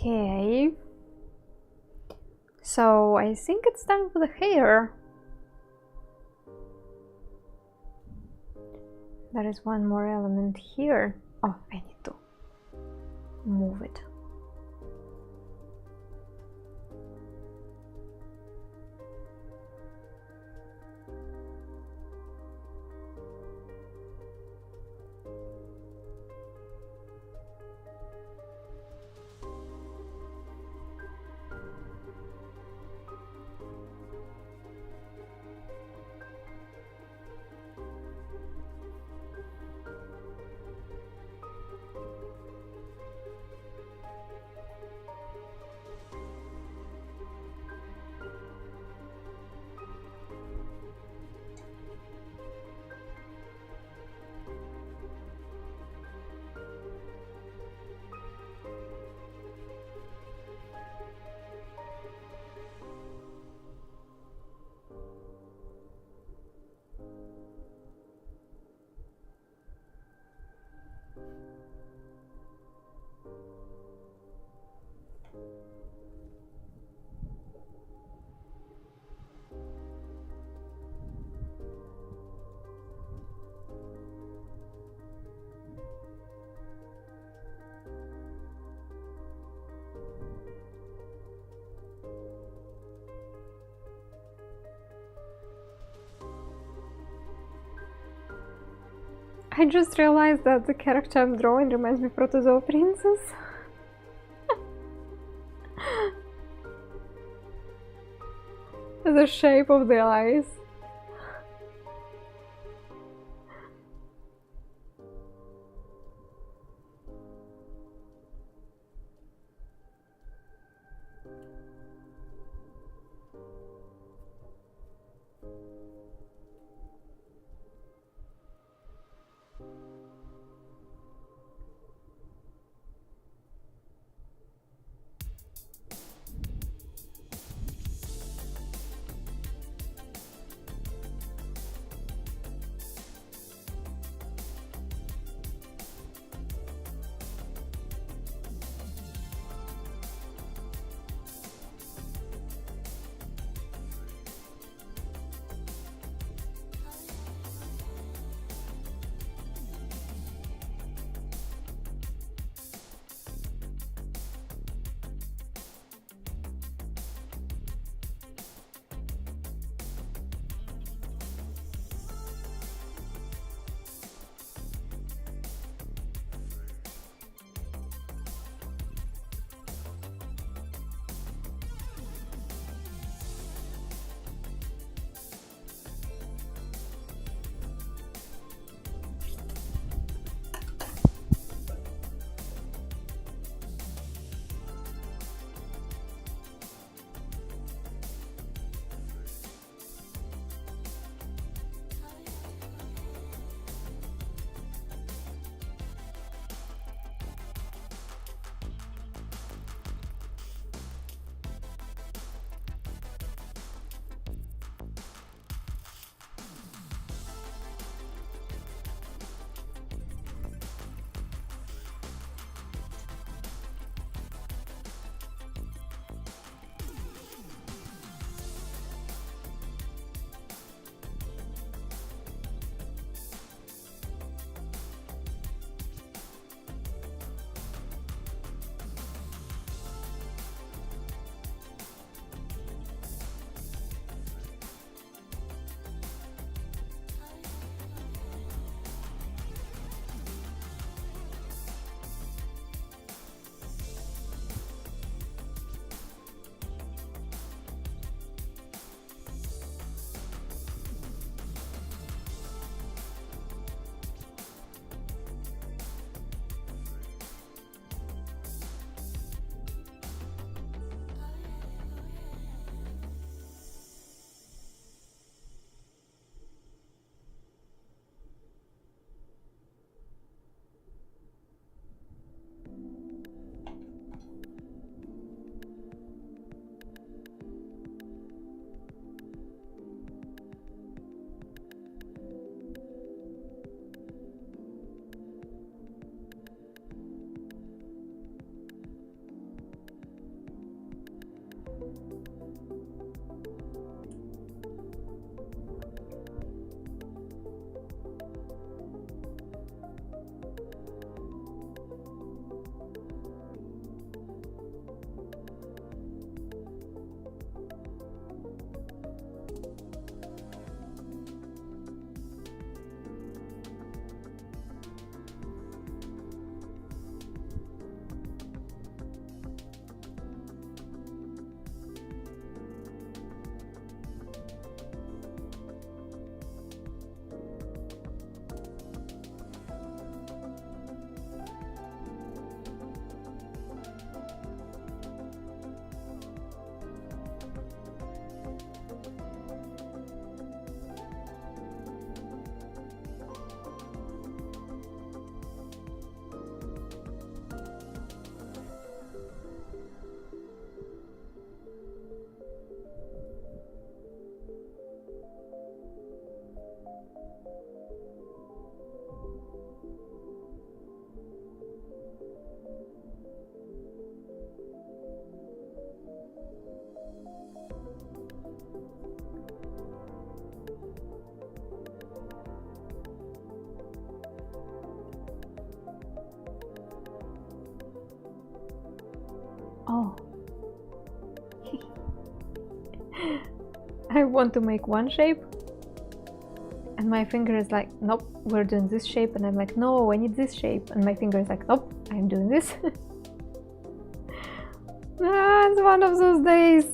Speaker 1: Okay. So I think it's time for the hair. There is one more element here. Oh, I need to move it. I just realized that the character I'm drawing reminds me of Protozoa Princess. The shape of the eyes. Oh. I want to make one shape and my finger is like, nope, we're doing this shape, and I'm like, no, I need this shape, and my finger is like, nope, I'm doing this. It's one of those days.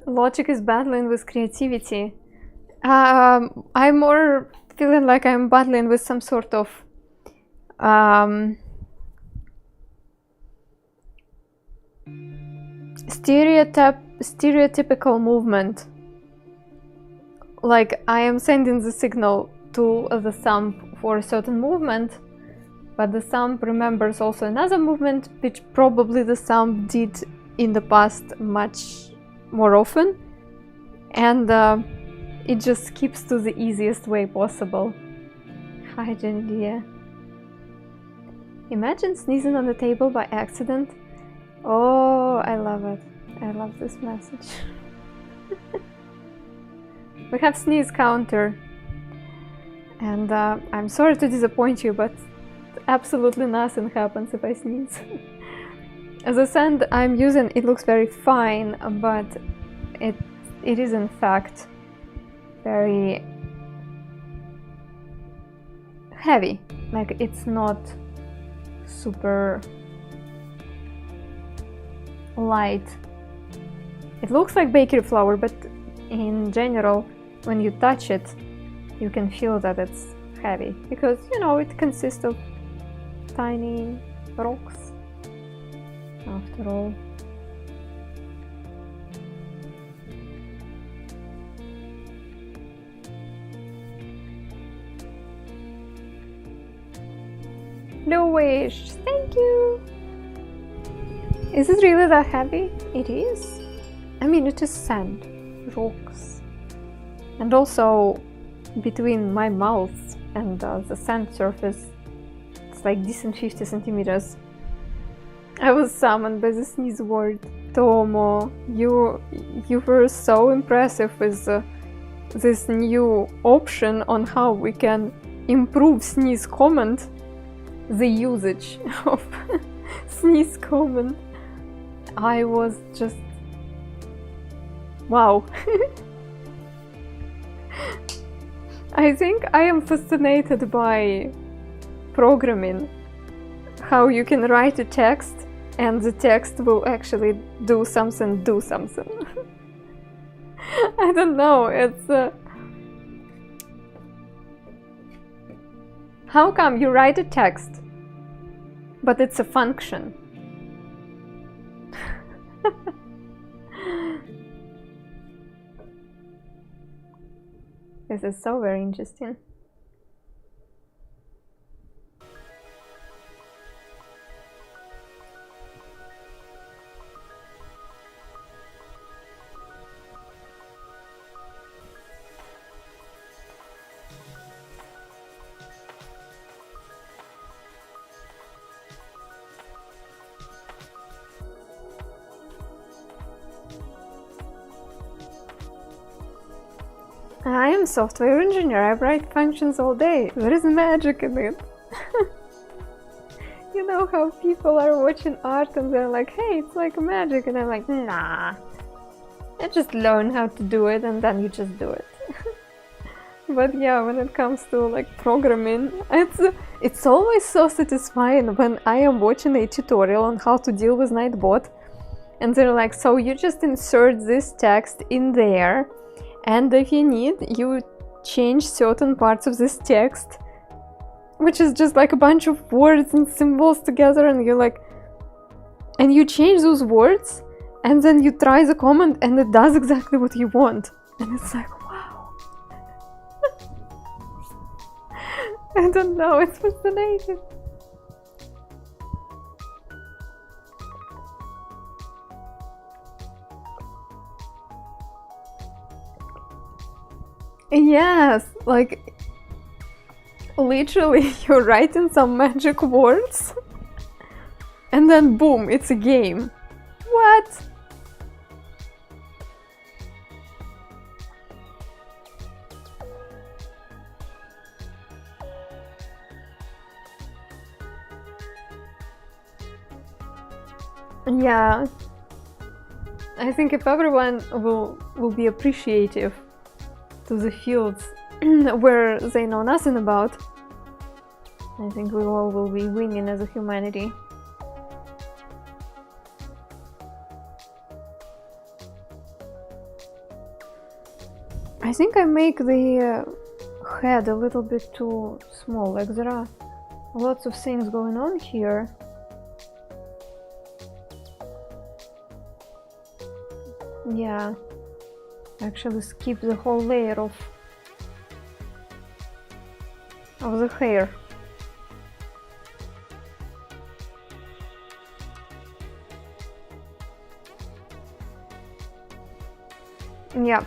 Speaker 1: Logic is battling with creativity. I'm more feeling like I'm battling with some sort of stereotypical movement. Like I am sending the signal to the thumb for a certain movement, but the thumb remembers also another movement which probably the thumb did in the past much more often, and it just skips to the easiest way possible. Hi Jenny. Imagine sneezing on the table by accident. Oh, I love it. I love this message. We have sneeze counter, and I'm sorry to disappoint you, but absolutely nothing happens if I sneeze. The sand I'm using, it looks very fine, but it is in fact very heavy. Like it's not super light. It looks like bakery flour, but in general, when you touch it, you can feel that it's heavy because, you know, it consists of tiny rocks. After all, no wish, thank you. Is it really that heavy? It is. I mean, it is sand, rocks, and also between my mouth and the sand surface, it's like decent 50 centimeters. I was summoned by the sneeze word. Tomo, you were so impressive with this new option on how we can improve sneeze comment, the usage of sneeze comment. I was just wow. I think I am fascinated by programming, how you can write a text and the text will actually do something. I don't know, it's how come you write a text but it's a function? This is so very interesting. I am a software engineer, I write functions all day. There is magic in it. You know how people are watching art and they're like, hey, it's like magic, and I'm like, nah. I just learn how to do it and then you just do it. But yeah, when it comes to like programming, it's always so satisfying when I am watching a tutorial on how to deal with Nightbot And they're like, so you just insert this text in there, and if you need, you change certain parts of this text, which is just like a bunch of words and symbols together, and you're like, and you change those words, and then you try the command and it does exactly what you want. And it's like, wow. I don't know, it's fascinating. Yes, like literally you're writing some magic words and then boom, it's a game. What? Yeah, I think if everyone will be appreciative to the fields where they know nothing about, I think we all will be winning as a humanity. I think I make the head a little bit too small, like there are lots of things going on here. Yeah, actually skip the whole layer of the hair. Yeah.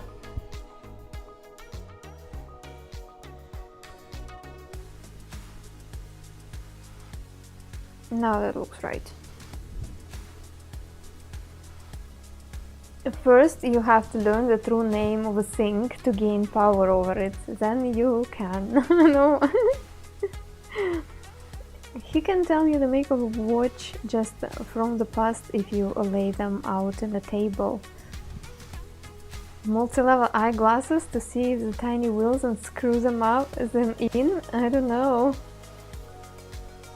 Speaker 1: Now that looks right. First, you have to learn the true name of a thing to gain power over it. Then you can. No. He can tell you the make of a watch just from the past if you lay them out on a table. Multi-level eyeglasses to see the tiny wheels and screw them up them in? I don't know.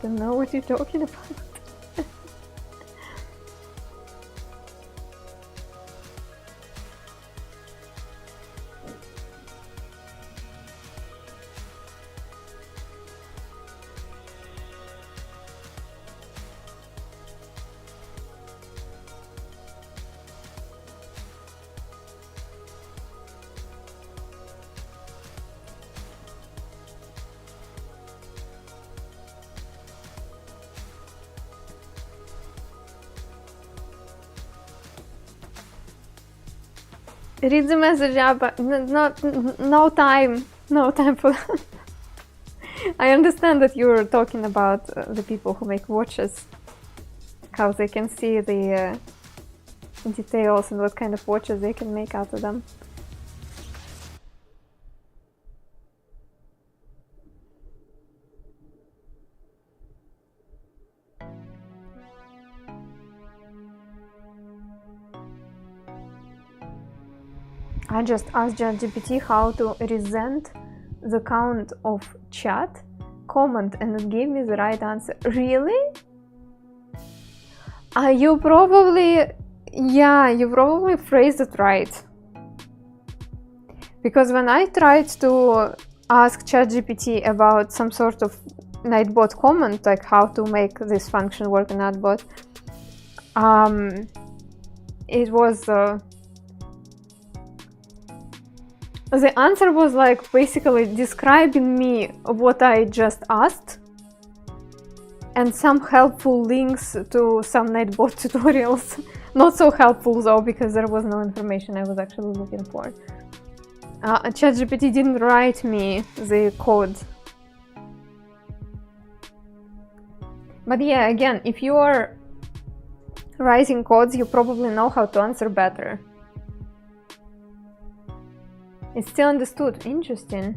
Speaker 1: Don't know what you're talking about. Read the message, yeah, but no time for that. I understand that you're talking about the people who make watches, how they can see the details and what kind of watches they can make out of them. I just asked ChatGPT how to resent the count of chat comment and it gave me the right answer. Really? You probably phrased it right. Because when I tried to ask ChatGPT about some sort of Nightbot comment, like how to make this function work in Nightbot, it was the answer was like basically describing me what I just asked and some helpful links to some Nightbot tutorials. Not so helpful though, because there was no information I was actually looking for. ChatGPT didn't write me the code. But yeah, again, if you are writing codes, you probably know how to answer better. It's still understood. Interesting.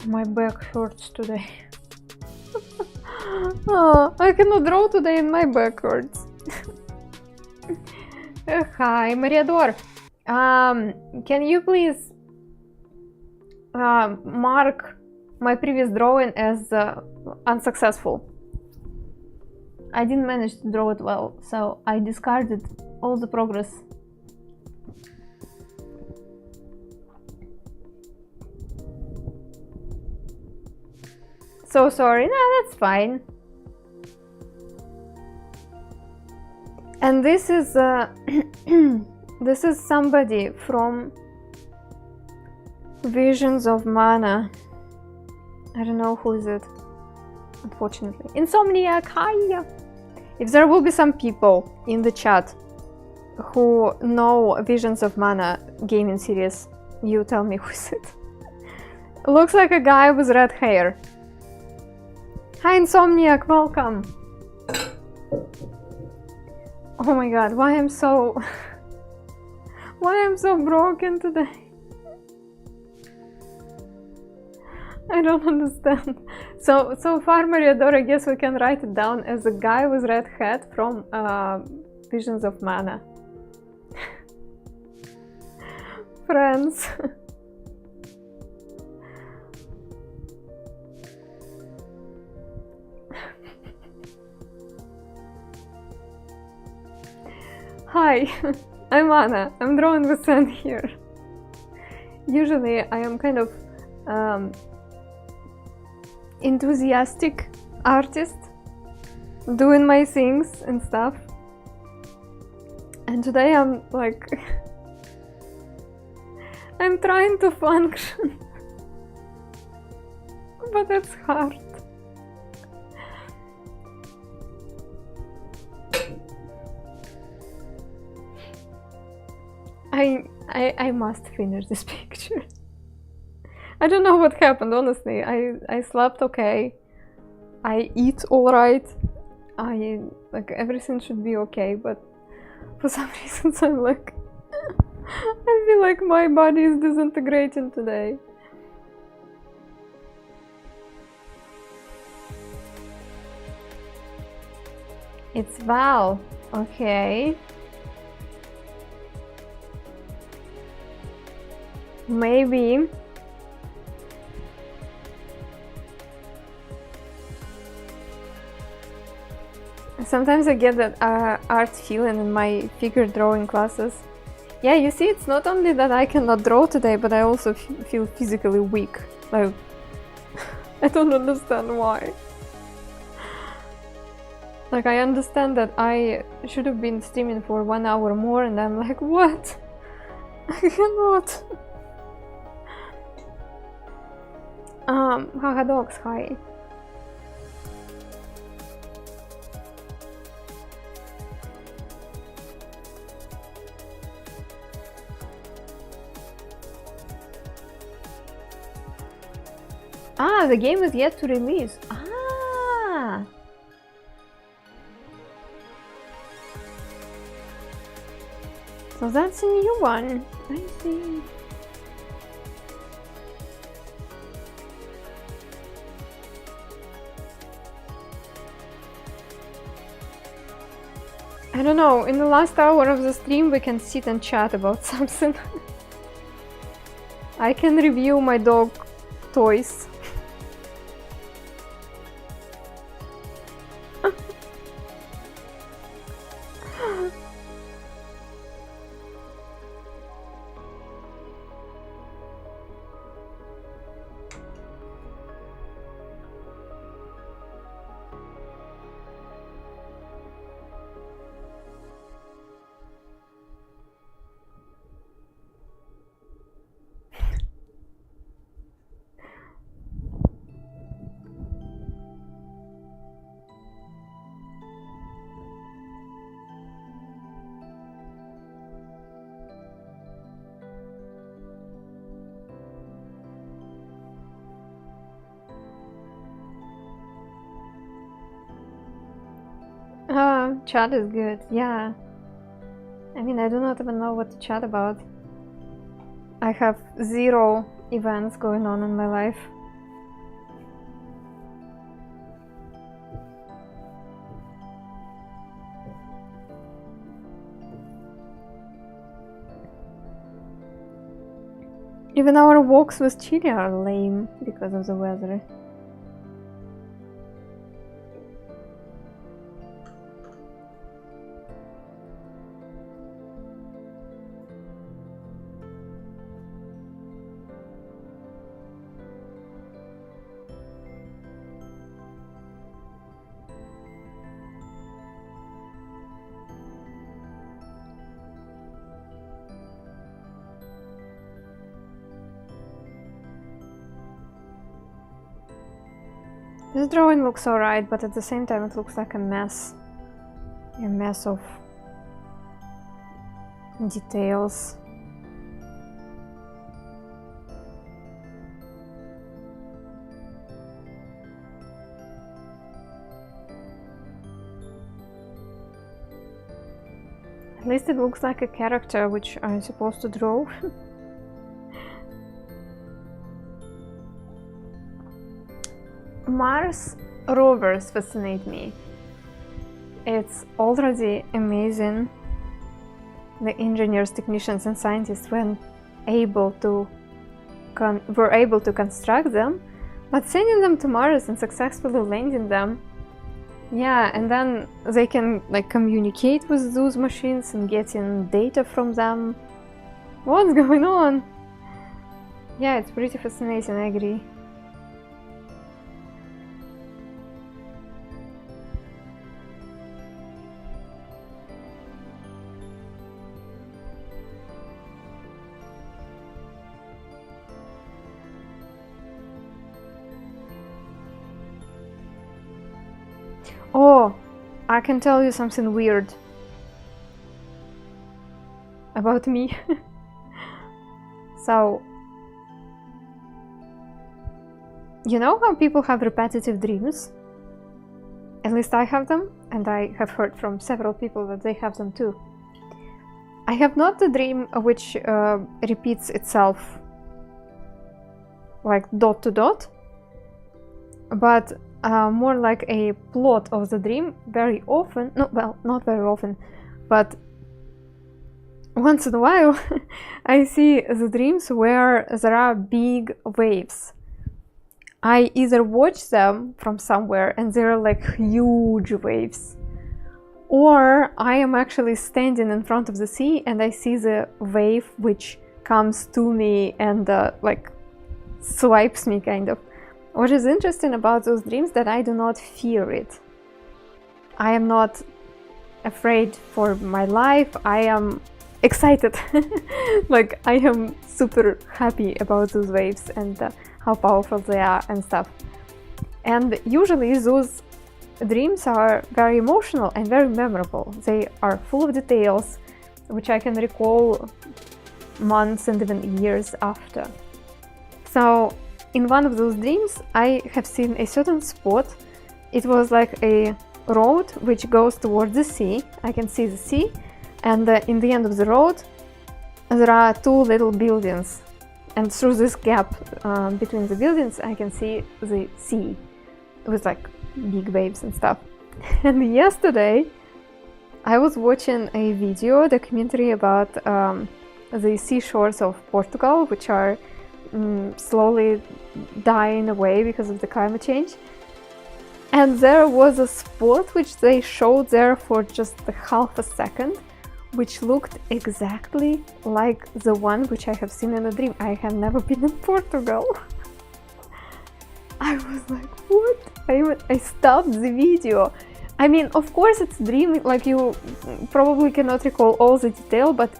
Speaker 1: My back hurts today. Oh, I cannot draw today and my back hurts. Hi, Mariador. Can you please mark my previous drawing as unsuccessful? I didn't manage to draw it well, so I discarded all the progress. So sorry. No, that's fine. And this is this is somebody from Visions of Mana. I don't know who is it, unfortunately. Insomniac, hi! If there will be some people in the chat who know Visions of Mana gaming series, you tell me who is it. Looks like a guy with red hair. Hi Insomniac, welcome! Oh my god, why I'm so... why I'm so broken today? I don't understand. So far, Mariador, I guess we can write it down as a guy with red hat from Visions of Mana. Friends. Hi, I'm Anna. I'm drawing with sand here. Usually I am kind of enthusiastic artist, doing my things and stuff. And today I'm like... I'm trying to function. But it's hard. I must finish this picture. I don't know what happened, honestly. I slept okay. I eat alright. Like everything should be okay, but for some reasons I'm like I feel like my body is disintegrating today. It's Val. Okay. Maybe. Sometimes I get that art feeling in my figure drawing classes. Yeah, you see, it's not only that I cannot draw today, but I also feel physically weak. Like, I don't understand why. Like, I understand that I should have been streaming for 1 hour more, and I'm like, what? I cannot. Haha dogs, hi. Ah, the game is yet to release. Ah! So that's a new one. I see. I don't know, in the last hour of the stream we can sit and chat about something. I can review my dog toys. Chat is good, yeah. I mean, I do not even know what to chat about. I have 0 events going on in my life. Even our walks with Chile are lame because of the weather. This drawing looks alright, but at the same time it looks like a mess. A mess of details. At least it looks like a character which I'm supposed to draw. Mars rovers fascinate me. It's already amazing. The engineers, technicians and scientists were able to construct them, but sending them to Mars and successfully landing them, yeah, and then they can like communicate with those machines and getting data from them. What's going on? Yeah, it's pretty fascinating, I agree. Oh, I can tell you something weird about me. So, you know how people have repetitive dreams? At least I have them, and I have heard from several people that they have them too. I have not the dream which repeats itself like dot to dot, but more like a plot of the dream very often. No, well, not very often, but once in a while I see the dreams where there are big waves. I either watch them from somewhere and they're like huge waves, or I am actually standing in front of the sea and I see the wave which comes to me and like swipes me kind of. What is interesting about those dreams that I do not fear it. I am not afraid for my life. I am excited. Like I am super happy about those waves and how powerful they are and stuff. And usually those dreams are very emotional and very memorable. They are full of details which I can recall months and even years after. So in one of those dreams, I have seen a certain spot. It was like a road which goes towards the sea. I can see the sea, and in the end of the road, there are two little buildings. And through this gap between the buildings, I can see the sea with like big waves and stuff. And yesterday, I was watching a video documentary about the seashores of Portugal, which are slowly dying away because of the climate change. And there was a spot which they showed there for just a half a second, which looked exactly like the one which I have seen in a dream. I have never been in Portugal. I was like, what? I stopped the video. I mean, of course it's dream, like you probably cannot recall all the detail, but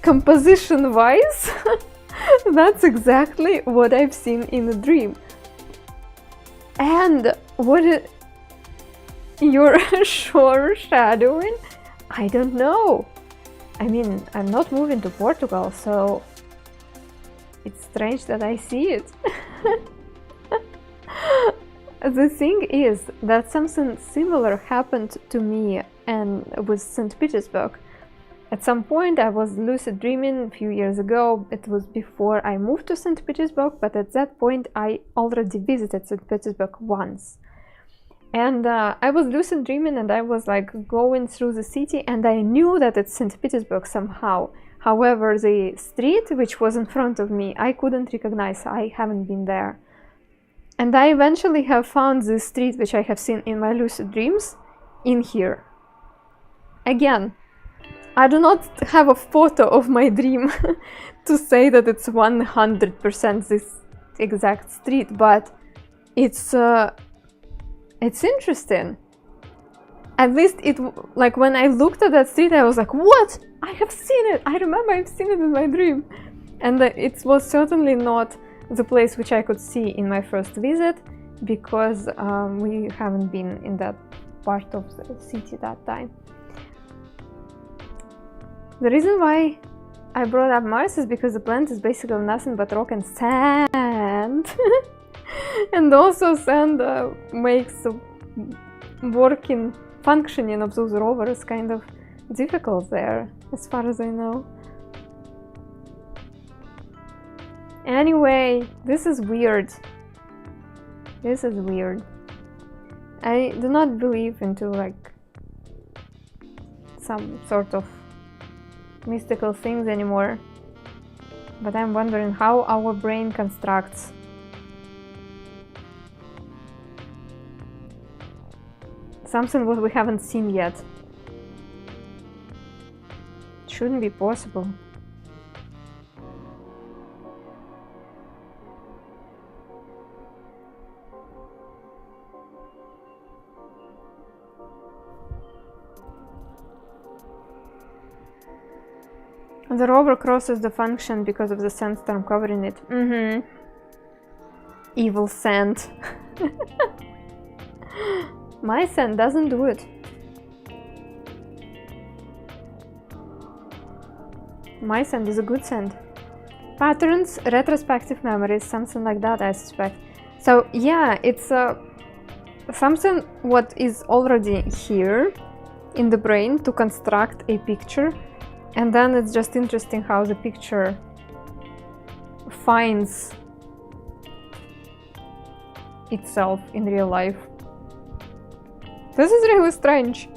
Speaker 1: composition wise, that's exactly what I've seen in a dream. And what you're shore shadowing? I don't know. I mean, I'm not moving to Portugal, so it's strange that I see it. The thing is that something similar happened to me and with St. Petersburg. At some point I was lucid dreaming a few years ago. It was before I moved to St. Petersburg, but at that point I already visited St. Petersburg once. And I was lucid dreaming and I was like going through the city and I knew that it's St. Petersburg somehow. However, the street which was in front of me, I couldn't recognize. I haven't been there. And I eventually have found this street which I have seen in my lucid dreams in here. Again, I do not have a photo of my dream to say that it's 100% this exact street, but it's interesting. At least it, like when I looked at that street, I was like, what? I have seen it! I remember I've seen it in my dream. And it was certainly not the place which I could see in my first visit, because we haven't been in that part of the city that time. The reason why I brought up Mars is because the planet is basically nothing but rock and sand. And also sand makes the functioning of those rovers kind of difficult there, as far as I know. Anyway, this is weird. This is weird. I do not believe into like some sort of mystical things anymore, but I'm wondering how our brain constructs something what we haven't seen yet. It shouldn't be possible. The rover crosses the function because of the sandstorm covering it. Evil sand. My sand doesn't do it. My sand is a good sand. Patterns, retrospective memories, something like that, I suspect. So yeah, it's something what is already here in the brain to construct a picture. And then it's just interesting how the picture finds itself in real life. This is really strange.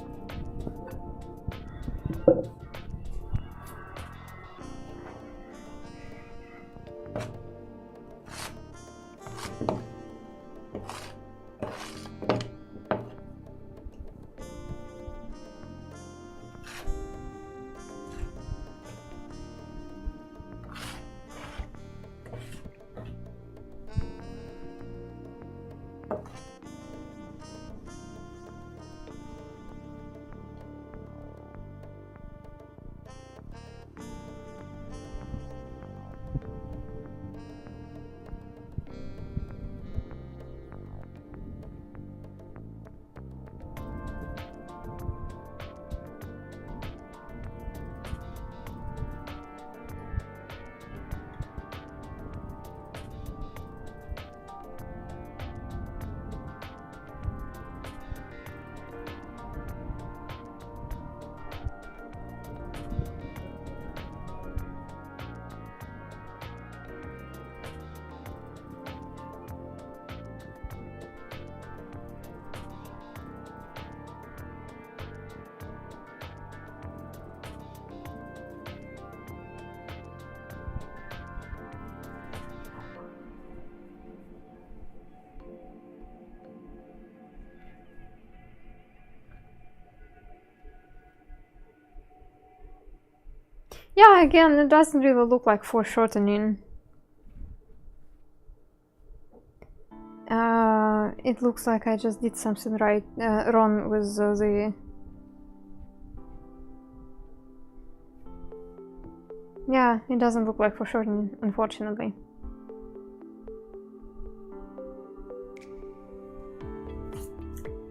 Speaker 1: Yeah, again, it doesn't really look like foreshortening. It looks like I just did something wrong with the... Yeah, it doesn't look like foreshortening, unfortunately.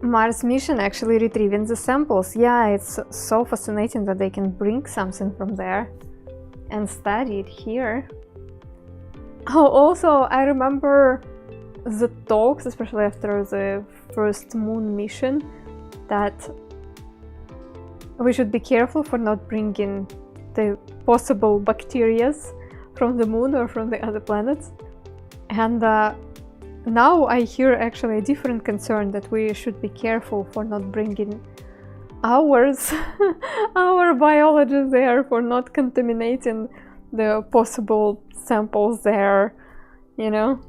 Speaker 1: Mars mission actually retrieving the samples. Yeah, it's so fascinating that they can bring something from there and study it here. Oh, also, I remember the talks, especially after the first moon mission, that we should be careful for not bringing the possible bacteria from the moon or from the other planets. And now I hear actually a different concern, that we should be careful for not bringing hours, our biologists there for not contaminating the possible samples there, you know.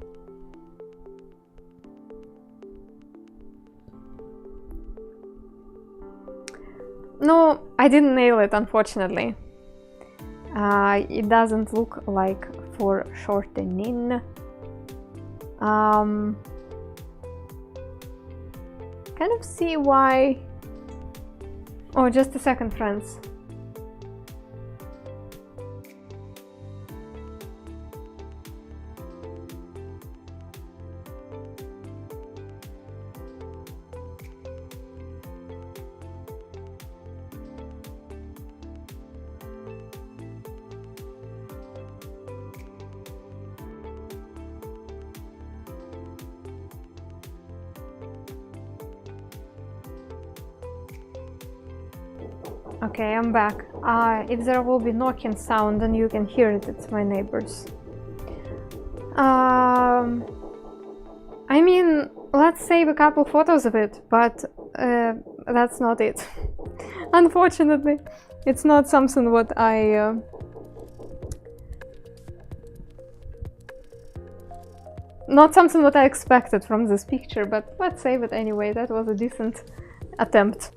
Speaker 1: No, I didn't nail it, unfortunately. It doesn't look like foreshortening. Kind of see why. Oh, just a second, friends. Okay, I'm back. If there will be knocking sound, then you can hear it. It's my neighbors. I mean, let's save a couple photos of it, but that's not it. Unfortunately, it's not something what I expected from this picture, but let's save it anyway. That was a decent attempt.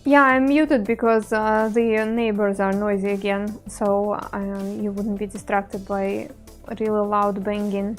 Speaker 1: Yeah, I'm muted because the neighbors are noisy again, so you wouldn't be distracted by really loud banging.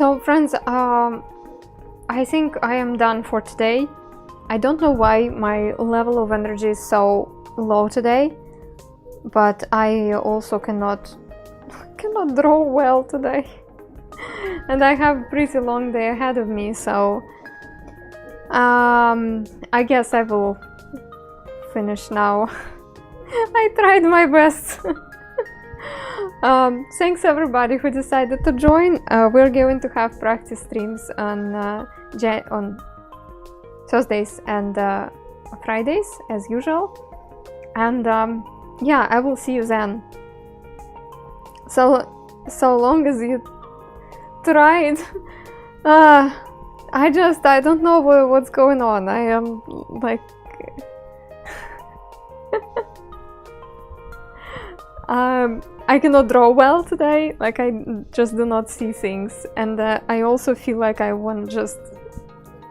Speaker 1: So friends, I think I am done for today. I don't know why my level of energy is so low today, but I also cannot draw well today. And I have a pretty long day ahead of me, so I guess I will finish now. I tried my best. Thanks everybody who decided to join. We're going to have practice streams on Thursdays and Fridays as usual, and yeah, I will see you then. So long as you tried. I don't know what's going on. I am like I cannot draw well today, like I just do not see things, and I also feel like I want to just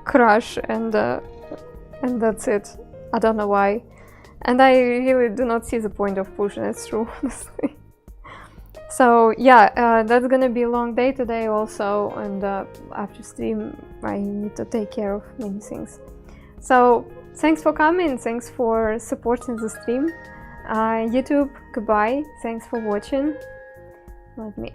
Speaker 1: crush and that's it. I don't know why, and I really do not see the point of pushing it through, honestly. So yeah, that's gonna be a long day today also, and after stream I need to take care of many things. So thanks for coming, thanks for supporting the stream. YouTube, goodbye, thanks for watching. Let me